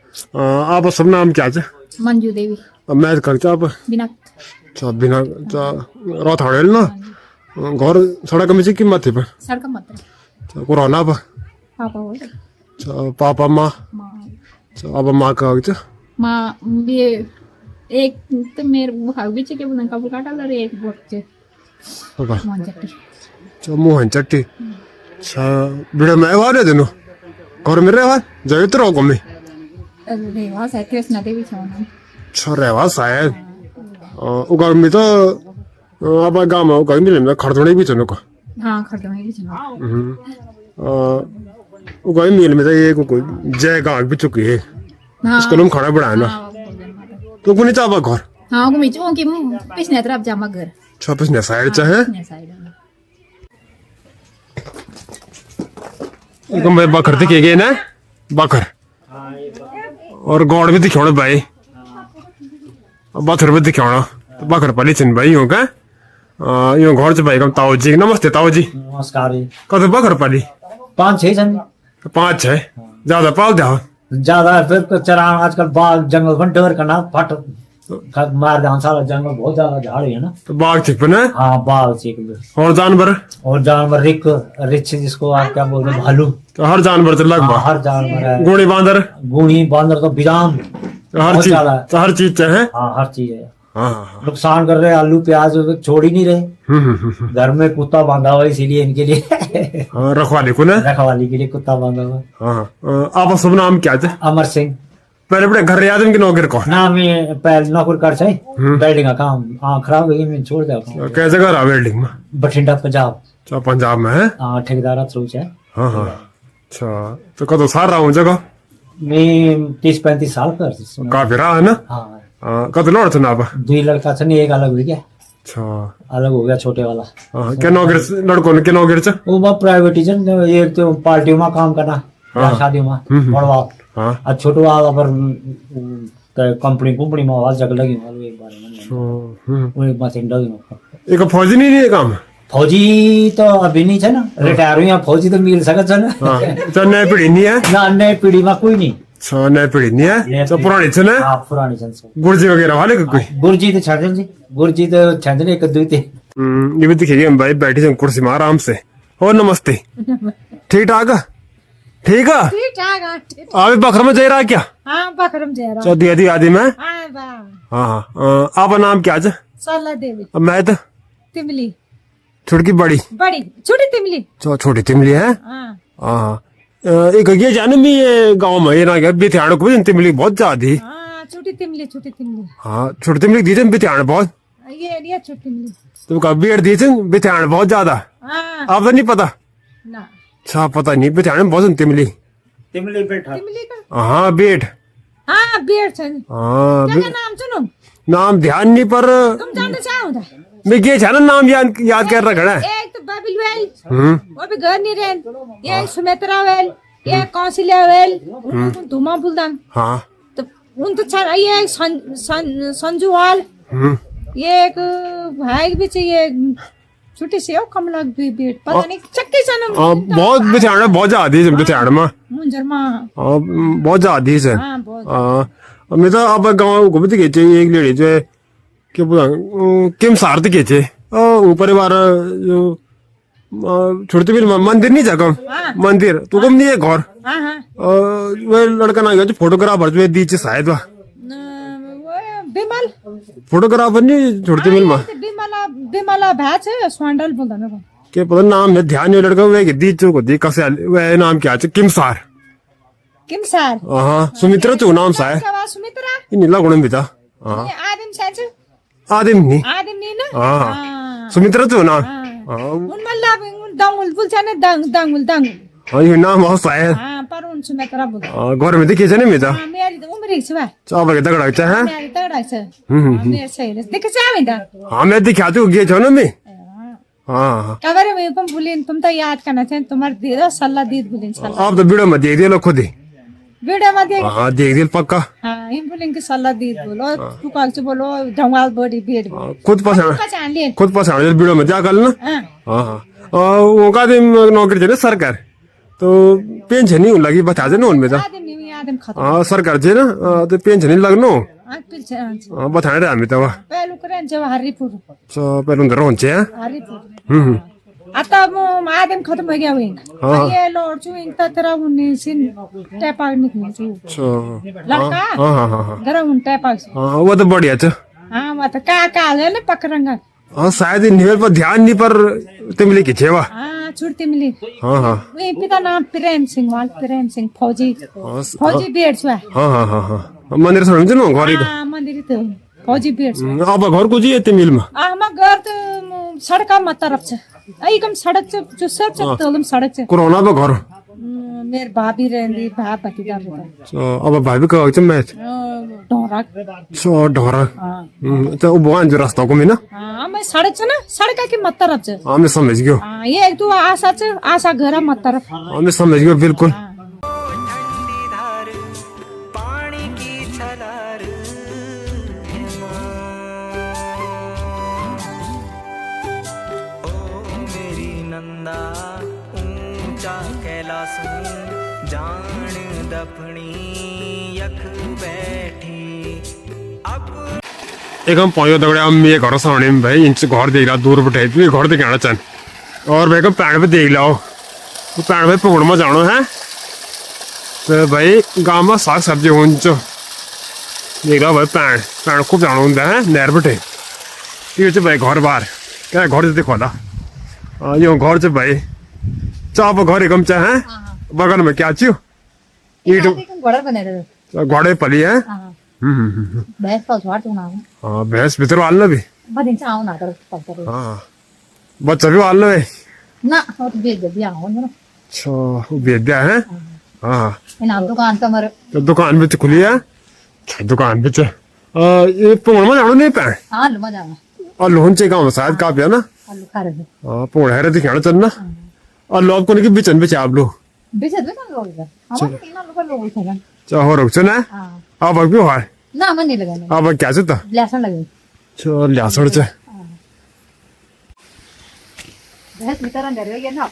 आप सब नाम क्या है मंजू देवी मैं करता आप बिना बिना रात हड़ेल ना घर सड़क में कीमत थी पर सड़क मत कोरोना पर पापा हो पापा माँ अब माँ का माँ ये एक तो मेरे बुखार भी के बुना का बुखार डाल रहे एक बोट के मोहन चट्टी मोहन चट्टी बिड़ा में वाले दिनो घर में रहवा जाए तो रहो में रेवा साइड कृष्णा देवी छाना रेवा शायद उगर में तो अब गाँव में उगर मिले खरदोड़े भी चलो का हाँ खरदोड़े भी चलो उगर मिल में तो ये कोई जय गाँव भी चुकी है उसको हम खड़ा बढ़ाए ना तो कुछ चाहवा घर हाँ को मिचो कि पिछने तरफ जामा घर पिछने साइड चाहे एक मैं बकर दिखे गए ना बकर और गौड़ भी दिखाना भाई बकर भी दिखाना तो बकर पाली चिन भाई यूं का यूं घर से भाई कम ताऊ जी नमस्ते ताऊ जी नमस्कार जी कत बकर पाली 5-6 जन 5-6 ज्यादा पाल दो ज्यादा फिर चरा आजकल बाग जंगल बन डर करना फट मार दान सारा जंगल बहुत ज्यादा झाड़ है ना तो बाघ ठीक बना हाँ बाघ ठीक और जानवर रिच जिसको आप क्या बोलते हैं भालू तो हर जानवर तो लगभग हर जानवर है गुणी बांदर तो बिराम हर चीज है हाँ हर चीज है नुकसान कर रहे आलू प्याज छोड़ ही नहीं रहे घर में कुत्ता बांधा हुआ इसीलिए इनके लिए रखवाली को ना रखवाली के लिए कुत्ता बांधा हुआ। आप सब नाम क्या है अमर सिंह पहले बड़े घर याद की नौकर को ना मैं पहले नौकर कर बिल्डिंग का काम खराब हो गई मैं छोड़ दिया कैसे घर बिल्डिंग में बठिंडा पंजाब में है ठेकेदार थ्रू है अच्छा तो कदों सार रहा हूँ जगह मैं 30-35 साल कर सुना। काफी रहा है ना। हाँ कत लौट सुना आप। 2 लड़का था नहीं, एक अलग हो गया, अच्छा अलग हो गया छोटे वाला। क्या नौकरी लड़कों ने क्या नौकरी से। वो बाप प्राइवेट टीचर, एक तो पार्टी में काम करना, शादी में बड़वा, और छोटवा पर कंपनी में आवाज जग लगी एक बार में, वो एक बात एक फौजी नहीं है काम। फौजी तो अभी नहीं है ना, रिटायर हुई, फौजी तो मिल सकत है ना। तो नई पीढ़ी नहीं है ना, नई पीढ़ी में कोई नहीं। अच्छा नई पीढ़ी नहीं है, तो पुरानी से ना। पुरानी से गुरुजी वगैरह वाले कोई। गुरुजी तो छाजन जी, गुरुजी तो छाजन एक दो थे। ये भी दिखेगी हम भाई बैठी से कुर्सी में आराम से। और नमस्ते, ठीक ठाक ठीक है। ठीक ठाक आप बखर में जा रहा क्या। हाँ बकरम जा रहा। चौथी आदि आदि में। हाँ वाह। हाँ आपका नाम क्या है। सल्ला देवी। मैं तो तिमली। छुटकी बड़ी बड़ी छोटी तिमली। छोटी तिमली है। हाँ हाँ एक ये जाने में ये गाँव में ये ना क्या बिथियाण को भी तिमली बहुत ज्यादा। हाँ छोटी तिमली छोटी तिमली। हाँ छोटी तिमली दी थे बिथियाण बहुत। ये छोटी तिमली। तुम कब बेट दी थे बिथियाण बहुत ज्यादा। हाँ आप तो नहीं पता। ना अच्छा पता नहीं बिथियाण में बहुत तिमली। तिमली बैठा। तिमली का। हाँ बेट। हाँ बेट छन। हाँ क्या नाम सुनो। नाम ध्यान नहीं पर तुम जानते चाहो मैं ये छा ना नाम याद कर रखा है। एक तो बबिल वेल, वो भी घर नहीं रहे, एक सुमित्रा वेल, एक कौशल्या वेल, धुमा बुलदान। हाँ तो उन तो ये एक संजू वाल, ये एक भाई भी चाहिए, छोटी सी कमला बेट, पता नहीं चक्की सन। बहुत बिछाड़ बहुत ज्यादा है बिछाड़ में। मुंजर माँ बहुत ज्यादा है। हाँ बहुत। मैं तो अब गाँव को भी देखे एक लेडी जो है क्या बोला किम सारती के ऊपर बार जो छोटी भी मंदिर नहीं जाकर मंदिर तो कम नहीं है घर। हाँ हाँ वो लड़का ना गया जो फोटोग्राफर जो दी शायद वह बिमल फोटोग्राफर नहीं छोटी मिल में बिमला भैच स्वांडल बोलता ना क्या पता नाम है ध्यान नहीं लड़का वे दी चो को दी कसे वह नाम क्या है किम सार। हाँ सुमित्रा चो नाम सा है। सुमित्रा इन लगुण भी था। आदिम साच आदिम नहीं ना। हाँ सुमित्रा चो नाम। उन मल्ला दांगुल बुलचाने दांगुल हाँ ये नाम बहुत सा है। हाँ पर उन सुमित्रा बोलता। घर में दिखे जाने में था। मेरी तो उम्र है चावल के तगड़ा अच्छा है। मेरी तगड़ा है मेरे सही देख चाहे दा। हाँ मैं दिखा तू गए छो ना मैं। हाँ कवर में तुम भूलिन, तुम तो याद करना चाहिए, तुम्हारे दे दो सल्ला दी भूलिन सल्ला। आप तो वीडियो में देख दिया खुद ही। वीडियो में देख। हाँ देख दिया पक्का। हाँ इन भूलिन की सल्ला दी बोलो, तू काल से बोलो ढंगाल बॉडी बेड। खुद पसंद वीडियो में जा कर ना। हाँ हाँ वो का दिन नौकरी चले सरकार तो पेंशन नहीं लगी बता दे ना उनमें तो। हाँ सरकार जे ना तो पेंशन नहीं लगनो बताने रहे हमें तो वह पहलू करें जब हरिपुर पहले उधर होंचे हैं। हरिपुर आता आदम खत्म हो गया विंग ये लौट चु विंग ता तेरा उन्हें सिन टैपाग निकले चु लड़का। हाँ हाँ हाँ जरा उन टैपाग से। हाँ वो तो बढ़िया था। हाँ वो तो का है ना पकड़ंगा। हाँ शायद निवेल पर ध्यान नहीं पर तिमली की छेवा। हाँ छुट्टी मिली। हाँ हाँ वे पिता नाम प्रेम सिंह वाल प्रेम सिंह फौजी बेट छुआ। हाँ हाँ हाँ हाँ मंदिर से समझे ना घर हाँ मंदिर तो फौजी बेट अब घर को जी तिमिल में। हम घर तो सड़क मत तरफ से आई कम सड़क से जो सब चलते सड़क से कोरोना पे घर मेरे भाभी रहती भाप भतीजा अब भाभी का मैं ढोरा ढोरा तो वो जो रास्ता को में ना। हाँ मैं सड़क से ना सड़क की मत तरफ से। हाँ मैं समझ गयो। ये एक तो आशा घर मत तरफ। हाँ मैं समझ गयो बिल्कुल। ठंडी धार पानी की छलार ओ मेरी नंदा ऊंचा कैलाश जान दफनी यख बैठी अब एक हम पायो दगड़े हम ये घर सामने में भाई इनसे घर देख रहा दूर बैठे तू घर देख आना चल और भाई को पैंट पे देख लाओ तो पैंट पे पकड़ में जानो है तो भाई गाँव में साग सब्जी हो देख लो भाई पैंट खूब जाना होता है नहर बैठे ये भाई घर बाहर क्या घर से देखो था यो घर से भाई चाप घर एकम चाहे बगल में क्या चू ईट घोड़े पली है। भैंस पाल छोड़ तू ना। हाँ भैंस भीतर वाल भी। बदिन से आओ ना कर। हाँ बच्चा भी वाल है ना और बेच दिया आओ ना। अच्छा वो बेच दिया है। हाँ इना दुकान तो मरे तो दुकान ਵਿੱਚ खुली है अच्छा दुकान ਵਿੱਚ ये पोण में जानो नहीं पे हां लो मजा और लोन चे गांव शायद का पिया ना आलू खा रहे हां पोण है दिखाना चलना और लोग को नहीं बिचन बिच आप लोग बेचे दे ना लोग हम तीन लोग उठेगा चाह हो रुक ना हां अब भी है ना मन नहीं लगाने अब क्या चलता लहसुन लगे चल लहसुन से भैंस की तरह डर गया ना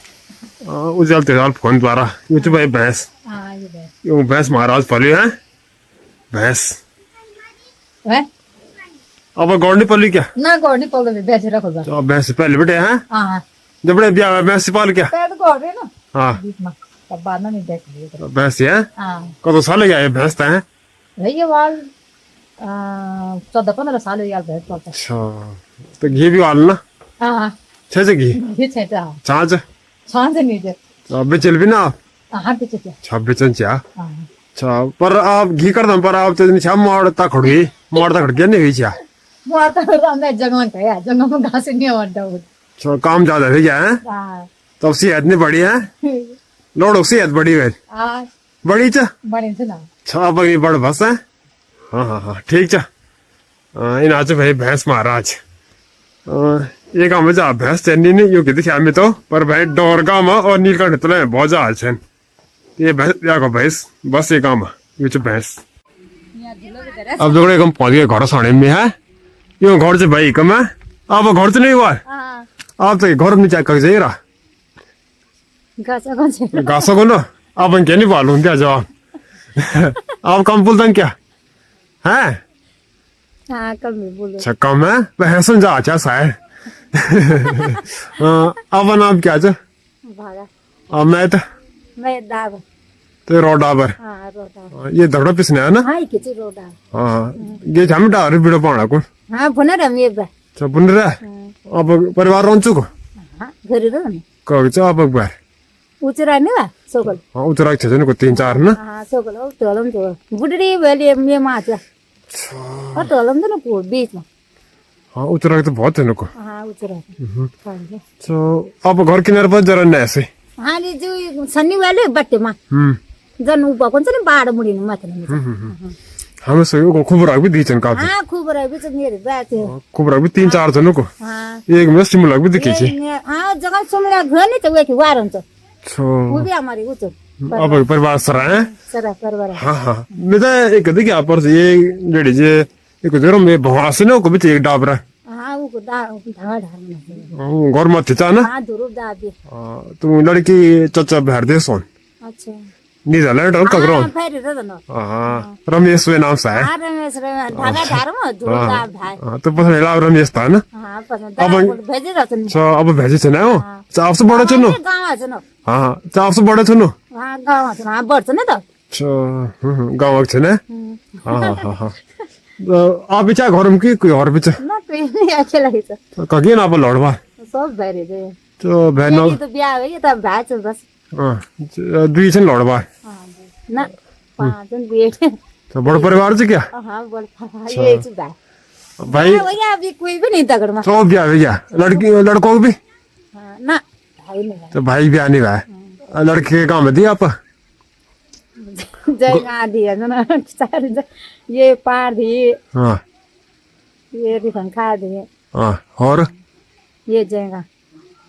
उजल तेजाल फोन द्वारा ये तो भाई भैंस हां ये भैंस ये भैंस महाराज पली है भैंस है अब गौड़ नहीं पली क्या ना गोड़ नहीं पल भैंस रखो बस तो भैंस पहले बेटे हैं हां जब बड़े ब्याह भैंस पाल क्या पैर गोड़ रहे ना हाँ बीच में तब बाद में नहीं देख लिए भैंस है हां कदों साल गया ये भैंस है भैया वाल 14-15 साल हो गया भैंस पालता अच्छा तो घी भी वाल ना हां छे घी ये छेटा छाछ छान से नहीं दे अब चल भी ना हां पीछे क्या 26 चा हां अच्छा पर आप घी कर दम पर आप तो छा मोड़ता खड़ी गया नहीं हुई छा मारता राम जंगल का है जंगल में घास नहीं आवता हो अच्छा काम ज्यादा हो गया है हां तब सेहत नहीं बढ़ी है लोड़ो सेहत बढ़ी है हां बड़ी चा बड़े से ना अच्छा बड़ी बड़ बस है हाँ ठीक चा इन आज भाई भैंस महाराज ये काम जा भैंस चन्नी नहीं यूं किसी ख्याल में तो पर भाई डोर गाँव और नीलकंठ तले बहुत जा छन ये भैंस या को भैंस बस ये काम ये तो भैंस अब जो हम पहुंच गए घर साने में है यो घर से भाई कम है अब घर से नहीं हुआ आप तो घर में चेक कर जाइए रहा घास को ना आप क्या नहीं पालू क्या जवाब आप कम बोलते क्या है हां कल में बोलो अच्छा कम है भैंस जा अच्छा शायद अब नाम क्या है भागा मैं दाब तो रोडाबर हां रोडा ये दगड़ा पिसने है ना हां ये किसी रोडा हाँ ये हम डार वीडियो पाना कौन हां पुनः रमिए बा अच्छा बुन रहा अब परिवार रोन चुको हां घर रो ना कह चा अब बार उचरा नहीं बा सोगल हाँ उतरा के जन को 3-4 ना हां सोगल ओ तोलम तो बुडरी वेले में माचा और तोलम तो ना को बीच में हाँ उतरा तो बहुत है नको हां उचरा तो अब घर किनारे पर जरा न ऐसे हां ये जो सन्नी वाले बट्टे में जन ऊपर कौन से बाड़ मुड़ी में मत नहीं हम सही को खूब रख भी दी चन काफी हां खूब रहे भी मेरे बात है खूब रख भी 3-4 जनों को हां एक में स्टिमुलर भी दिखे छी हां जगह सुमला घर नहीं तो वे की वारन तो तो वो भी हमारी उच अब परिवार सरा है सरा परवर हाँ मैं तो एक देखिए आप पर ये लेडी जे एक जरूर में भवास ने को भी एक डाबरा हां वो ढा ढा घर मत था ना हां जरूर दा दे तुम लड़की चचा भर दे सोन अच्छा नीदरलैंड और कगरो फेरि र न हाँ रमेश वे नाम सा है हां रमेश रे ढागा ढारमा जरूर दा भाई हाँ तो पता नहीं रमेश था ना हां पता दा भेजे रहछन् अच्छा अब भेजे छ ना हो चाफ से बड़ा चुनो गाउँ छ न हाँ चाफ से बड़ा चुनो हां गाउँ छ हां बढ्छ न त अच्छा गाँव छ ना हाँ आप बिचा घर में की कोई और बिचा न कोही अकेला छ कगिए ना आप लड़वा सब भरे दे तो बहनों तो बिहा भयो त भाइ छ बस दुई छन् लड़वा न पाँच जन बेट तो बड़ा परिवार से क्या हां बड़ ये छ भाइ भाई वही अभी कोही भी नहीं तगड़मा तो ब्याह भैया लड़की लड़कों को भी न भाइ नहीं तो भाई ब्याह नहीं हुआ लड़के के काम दिया आप जय आदि है ना ये पार दी हाँ ये रिफंखा दी हाँ और ये जयगा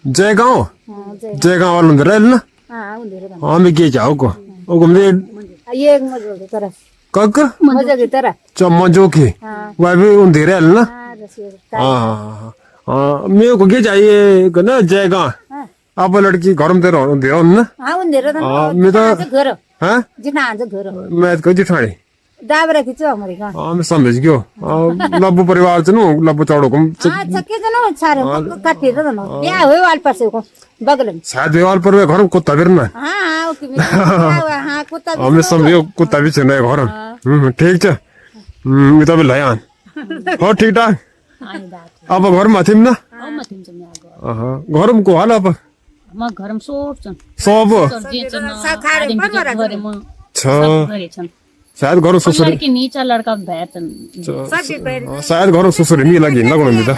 जय गाँव हाँ जय जय गाँव वालों दे ना हाँ उधर हाँ मैं क्या जाओ को वो घूमने ये एक मजो की तरह कक मजो की तरह चम्मचों की हाँ वह भी उन दे रहे ना हाँ रसिए हाँ हाँ मेरे को क्या चाहिए ना जय गाँव हाँ आप लड़की घर में दे रहो ना हाँ उधर हाँ मैं तो घर हाँ जिना आज घर मैं तो जिठानी डाबरा खिचो हमारी गाँव हाँ मैं समझ गयो लब्बू परिवार से नो लब्बू चौड़ो को हाँ छक्के जनो सारे काटी र न बिहा हो वाल परसे को बगल में शायद देवाल पर वे घर में कुत्ता भी ना हाँ हाँ ओके हाँ कुत्ता भी हमें समझो कुत्ता भी चल घर ठीक छ मैं तो लाए आन हो ठीक ठाक अब घर में थिम ना घर में को हाल अब म घरम सोप छन् सब साखारे परवर छ शायद घर ससुर लड़की नीचा लड़का बैठ शायद घर ससुर नहीं लगी ना कोई मिता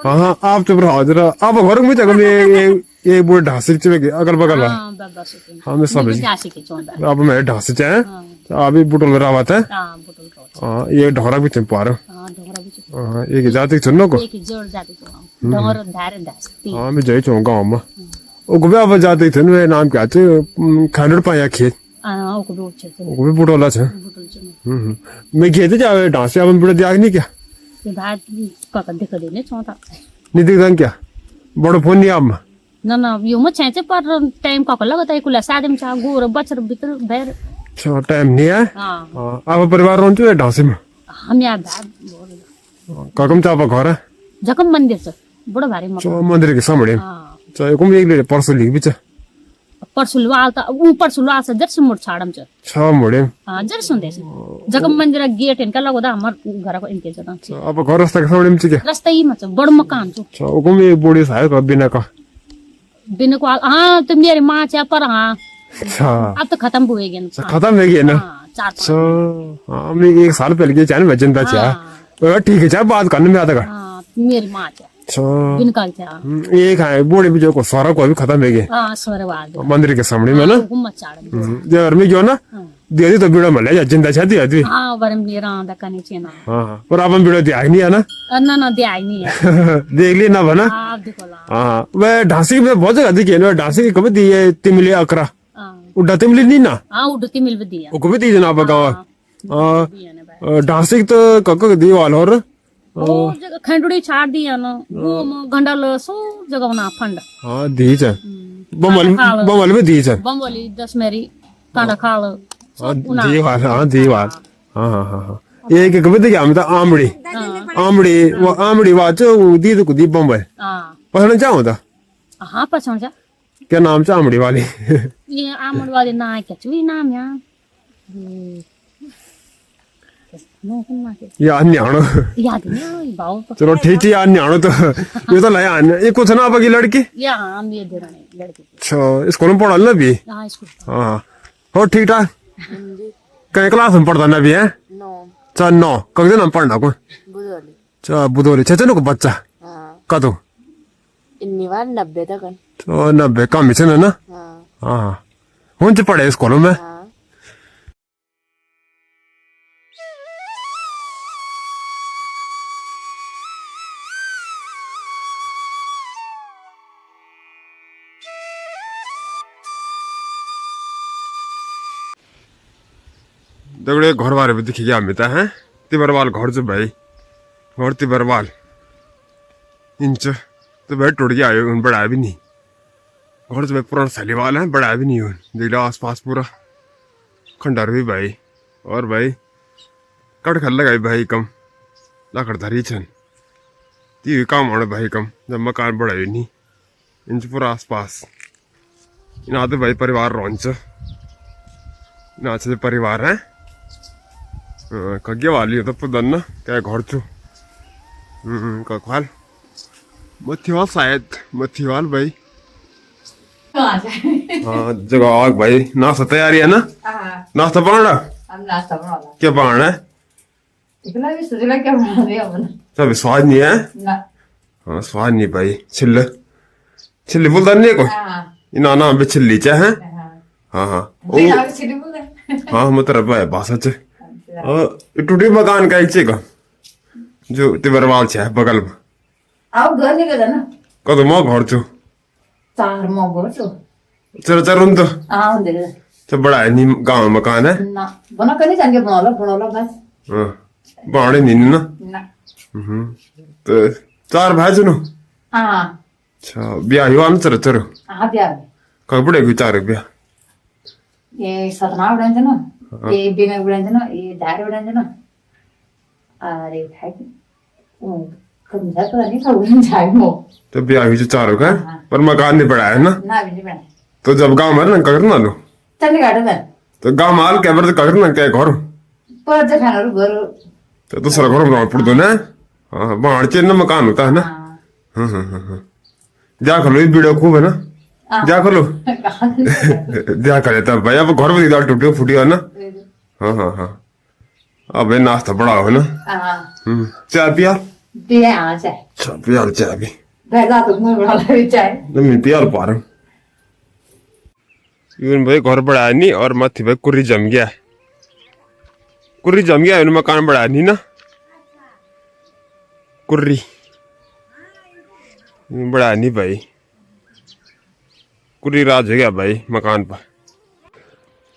हाँ आप चुप रहो जरा आप घर में जगह में ये बुढ़े ढांसे के अगल बगल हाँ बाबा सुते हाँ मैं सब जासी के चोंदा अब मैं ढांसे चाहे अभी बुटल में रावत है हाँ बुटल को हाँ ये ढोरा भी चंपा रहा हाँ ढोरा भी हाँ एक जाति चुनो को एक जोड़ जाती को ढोर धारे दासती हाँ मैं जाई चौंका गाँव में वो गुबे अब जाते थे ना नाम क्या थे खानड़ पाया खेत हाँ ओको भी उच्छे से वो भी बुटोला छे बुटल चुनो मैं खेते जावे ढांसे अब बुढ़े दिया नहीं क्या ये भात काका देख देने चोंदा नहीं दिखता क्या बड़ो फोन नहीं आप ना ना यो म छेचे पर टाइम काका लगता है कुला शादी में चा गोर बचर भीतर भैर अच्छा टाइम नहीं है हाँ आप परिवार रोन चुके ढांसे में हम यहाँ भात काकम चापा घर है जखम मंदिर छ बड़ो भारी मकान चो मंदिर के सामने हाँ चाहे कुम एक ले परसों लिख भी चा परसुलवाल त ऊ परसुलवाल छ जर्सी मोड छाडम छ छा मोड़े हाँ जर्सी सुन्दैछ जखम मंदिर गेट इनका लगदा हमर घरको इनके जगह छ अब घर रास्ता के सामने में क्या रास्ता ही में छ बड़ मकान छ अच्छा हुकुम एक बूढ़ी साहब का बिना का बिन को हाँ तो मेरी माँ छ पर हाँ अच्छा अब तो खत्म हो गया अच्छा, खत्म है गया ना हाँ 4 अच्छा हाँ हमने एक साल पहले के चैनल वजन था चाह ठीक है चाह बात करने में आता का हाँ मेरी माँ छ अच्छा बिन काल छ एक है बूढ़े भी जो को सारा को भी खत्म है गया हाँ स्वरवाद मंदिर के सामने में ना घुम छाडम देवर में क्यों ना दे दी तो बीड़ा मले जिंदा छाती आती हाँ बरम मेरा आंदा कने छ ना हाँ पर अब हम बीड़ा दिया नहीं है ना ना ना दे आई नहीं है देख ली ना बना आप देखो ला हाँ वह ढांसी में बहुत जगह दिखी है ढांसी की कभी दी है तिमली अकरा हाँ उड़ा तिमली नहीं ना हाँ उड़ती मिल भी दिया वो कभी दी ना आप गाँव ढांसी तो कक्का दी वाल और वो जगह खंडुड़ी छाड़ दिया ना वो गंडल सो जगह ना फंड हाँ दी है बमल में दी है बमवली 10 मेरी कांडा खाल हाँ दीवाल हाँ दीवाल हाँ हाँ हाँ हाँ एक कभी देखिए हम तो आमड़ी आमड़ी वो आमड़ी वाचो दी तो कुदी बम्बई हाँ पहले क्या होता हाँ पसंद जा क्या नाम से आमड़ी वाली ये आमड़ वाले ना क्या चुई नाम यहाँ याद नहीं आनो याद नहीं बाव चलो ठीक है याद नहीं आनो तो ये तो लाया ये कुछ ना आपकी लड़की या हम ये देरानी लड़की अच्छा स्कूल में पढ़ा ना भी हाँ स्कूल हाँ हो ठीक ठाक कई क्लास में पढ़ता ना भी है 9 कब दिन पढ़ना को अच्छा बुधवारी छे को बच्चा कदो 90 तक तो 90 कम ही ना हाँ हुन च पढ़े स्कूल में दगड़े घर बारे भी दिखी गया मिता है तिबरवाल घर जो भाई घर तिबरवाल इंच तो भाई टूट गया उन बड़ा भी नहीं घर जो भाई पुराना सालीवाल है बड़ा भी नहीं उन देख लो आसपास पूरा खंडर भी भाई और भाई कट खल लगाई भाई कम लाकड़ धरी छन ती काम होना भाई कम जब मकान बड़ा भी नहीं इंच पूरा आसपास इन आते भाई परिवार रोंच इन आते परिवार है कगे वाली हो तो पुदन ना क्या घर चो कखवाल मथिवाल शायद मथिवाल भाई हाँ जगह आग भाई नाश्ता तैयारी है ना नाश्ता बनाना क्या बनाना है सब स्वाद नहीं है हाँ स्वाद नहीं भाई छिल्ल छिल्ली बोलता नहीं को इन आना भी छिल्ली चाहे हाँ हाँ हाँ मतलब भाई भाषा च टूटी मकान का एक का जो तिबरवाल छे बगल में आओ घर निकल ना कदो मो घर छो 4 मो घर छो चर उन तो आओ दे तो बड़ा है नी गांव में मकान है ना बना कनी जान के बनाला बस हां बाड़े नी ना तो 4 भाई जनो हां अच्छा ब्याह हुआ न चर हां ब्याह कब बड़े विचार ब्याह ये सतना उड़न जना ये बिना उड़न जना ये धार उड़न जना अरे भाई कम जा तो नहीं था उड़न जाए मो तो ब्याह हुई 4 का पर मकान नहीं बड़ा है ना ना भी नहीं बना तो जब गांव में ना कर ना लो चल गाड़ दे तो गांव माल के बर कर ना क्या घर पर जे खाना घर तो दूसरा घर बनाना पड़ दो ना हां बाहर चेन ना मकान होता है ना हां जा खलो ये वीडियो खूब है ना जा खलो जा करे तब भाई अब घर में दीवार टूटी फूटी है ना हाँ हाँ हाँ अब भाई नाश्ता बड़ा हो ना चाय पिया दिए हाँ चाय अच्छा पिया चाय भी बैठा तो मुंह बड़ा लगे चाय मैं पिया पा रहा हूँ इवन भाई घर बड़ा नहीं और मत भाई कुर्री जम गया मकान बड़ा नहीं ना कुर्री बड़ा नहीं भाई कुर्री राज हो गया भाई मकान पर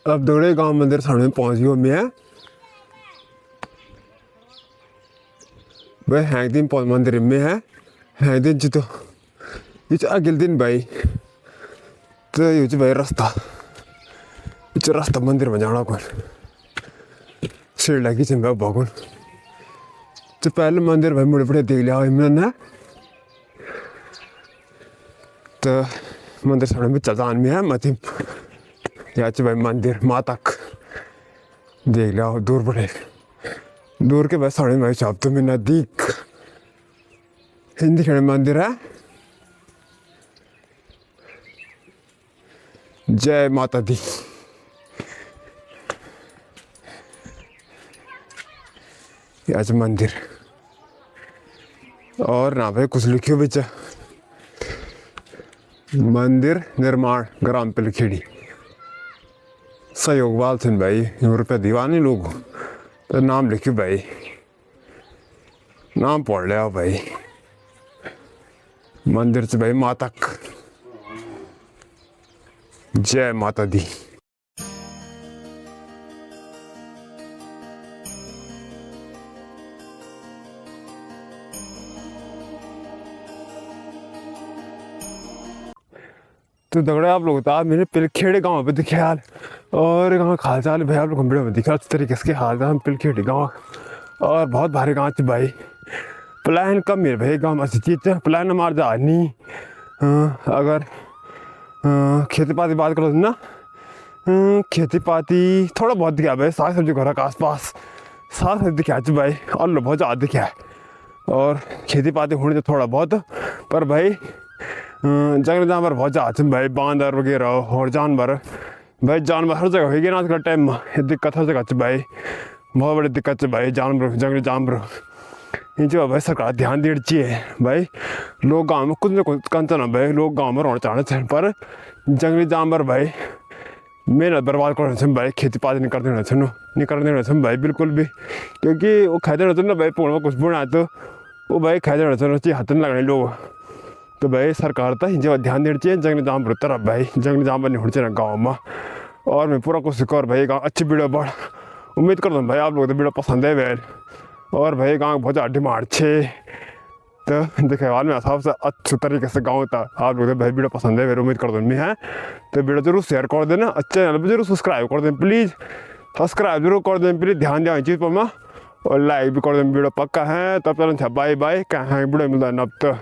अब दौड़े गांव मंदिर सामने पहुंच गयो मैं भाई हैंग दिन पहुंच मंदिर में है हैंग दिन जी तो ये अगले दिन भाई तो ये भाई रास्ता मंदिर में जाना कौन सीढ़ लगी चंगा भगवान तो पहले मंदिर भाई मुड़े पड़े देख लिया मैंने तो मंदिर सामने में चजान में है मत या भाई मंदिर माता देख लिया दूर पड़े दूर के बाद सामने भाई शॉप तो में नजदीक हिंदी खड़े मंदिर है जय माता दी आज मंदिर और ना भाई कुछ लिखियो बेचा मंदिर निर्माण ग्राम पिलखेड़ी सहयोग वाल थे भाई रुपये दीवानी लोग तो नाम लिखियो भाई नाम पढ़ लिया भाई मंदिर से भाई माता जय माता दी तो दगड़े आप लोग था मैंने पिलखेड़ी गांव पे दिखे हाल और गाँव हाल चाल भाई आप लोग वीडियो में दिखा उस तरीके से हाल था हम पिलखेड़ी गाँव और बहुत भारी गाँव थे भाई प्लान कम मेरे भाई गाँव में चीज प्लान हमार जा नहीं अगर खेती पाती बात करो ना खेती पाती थोड़ा बहुत दिखा भाई साग सब्जी घर के आस पास साग सब्जी दिखा भाई और लो बहुत ज़्यादा दिखा है और खेती पाती होने तो थोड़ा बहुत पर भाई जंगल जानवर बहुत ज़्यादा भाई बांदर वगैरह और जानवर भाई जानवर हर जगह होगी ना आज का टाइम में दिक्कत हर जगह भाई बहुत बड़ी दिक्कत है भाई जानवर जंगली जानवर इन चीज़ भाई सरकार ध्यान देनी चाहिए भाई लोग गांव में कुछ न कुछ कंचन है भाई लोग गांव में रहना चाहते हैं पर जंगली जानवर भाई मेहनत बर्बाद कर रहे भाई खेती पाती नहीं करते रहते भाई बिल्कुल भी क्योंकि वो खाते रहते ना भाई पूर्ण में कुछ बुना तो वो भाई खाते रहते चाहिए हाथ नहीं लगने लोग तो भाई सरकार था इन जगह ध्यान देनी चाहिए जंगली जानवर तरफ भाई जंगली जानवर नहीं होना चाहिए गाँव में और मैं पूरा कोशिश कर भाई गाँव अच्छी वीडियो बढ़ उम्मीद करता हूँ भाई आप लोग तो वीडियो पसंद है वैल और भाई गाँव बहुत ज़्यादा डिमांड छे तो देखे वाल में सबसे अच्छे तरीके से गाँव था आप लोग भाई वीडियो पसंद है उम्मीद करता हूँ मैं है तो वीडियो जरूर शेयर कर देना अच्छे चैनल पर जरूर सब्सक्राइब कर दें प्लीज़ सब्सक्राइब जरूर कर दें प्लीज़ ध्यान दें चीज़ पर मैं और लाइक भी कर दें वीडियो पक्का है तब चलो बाय बाय कहाँ वीडियो मिलता है नब तो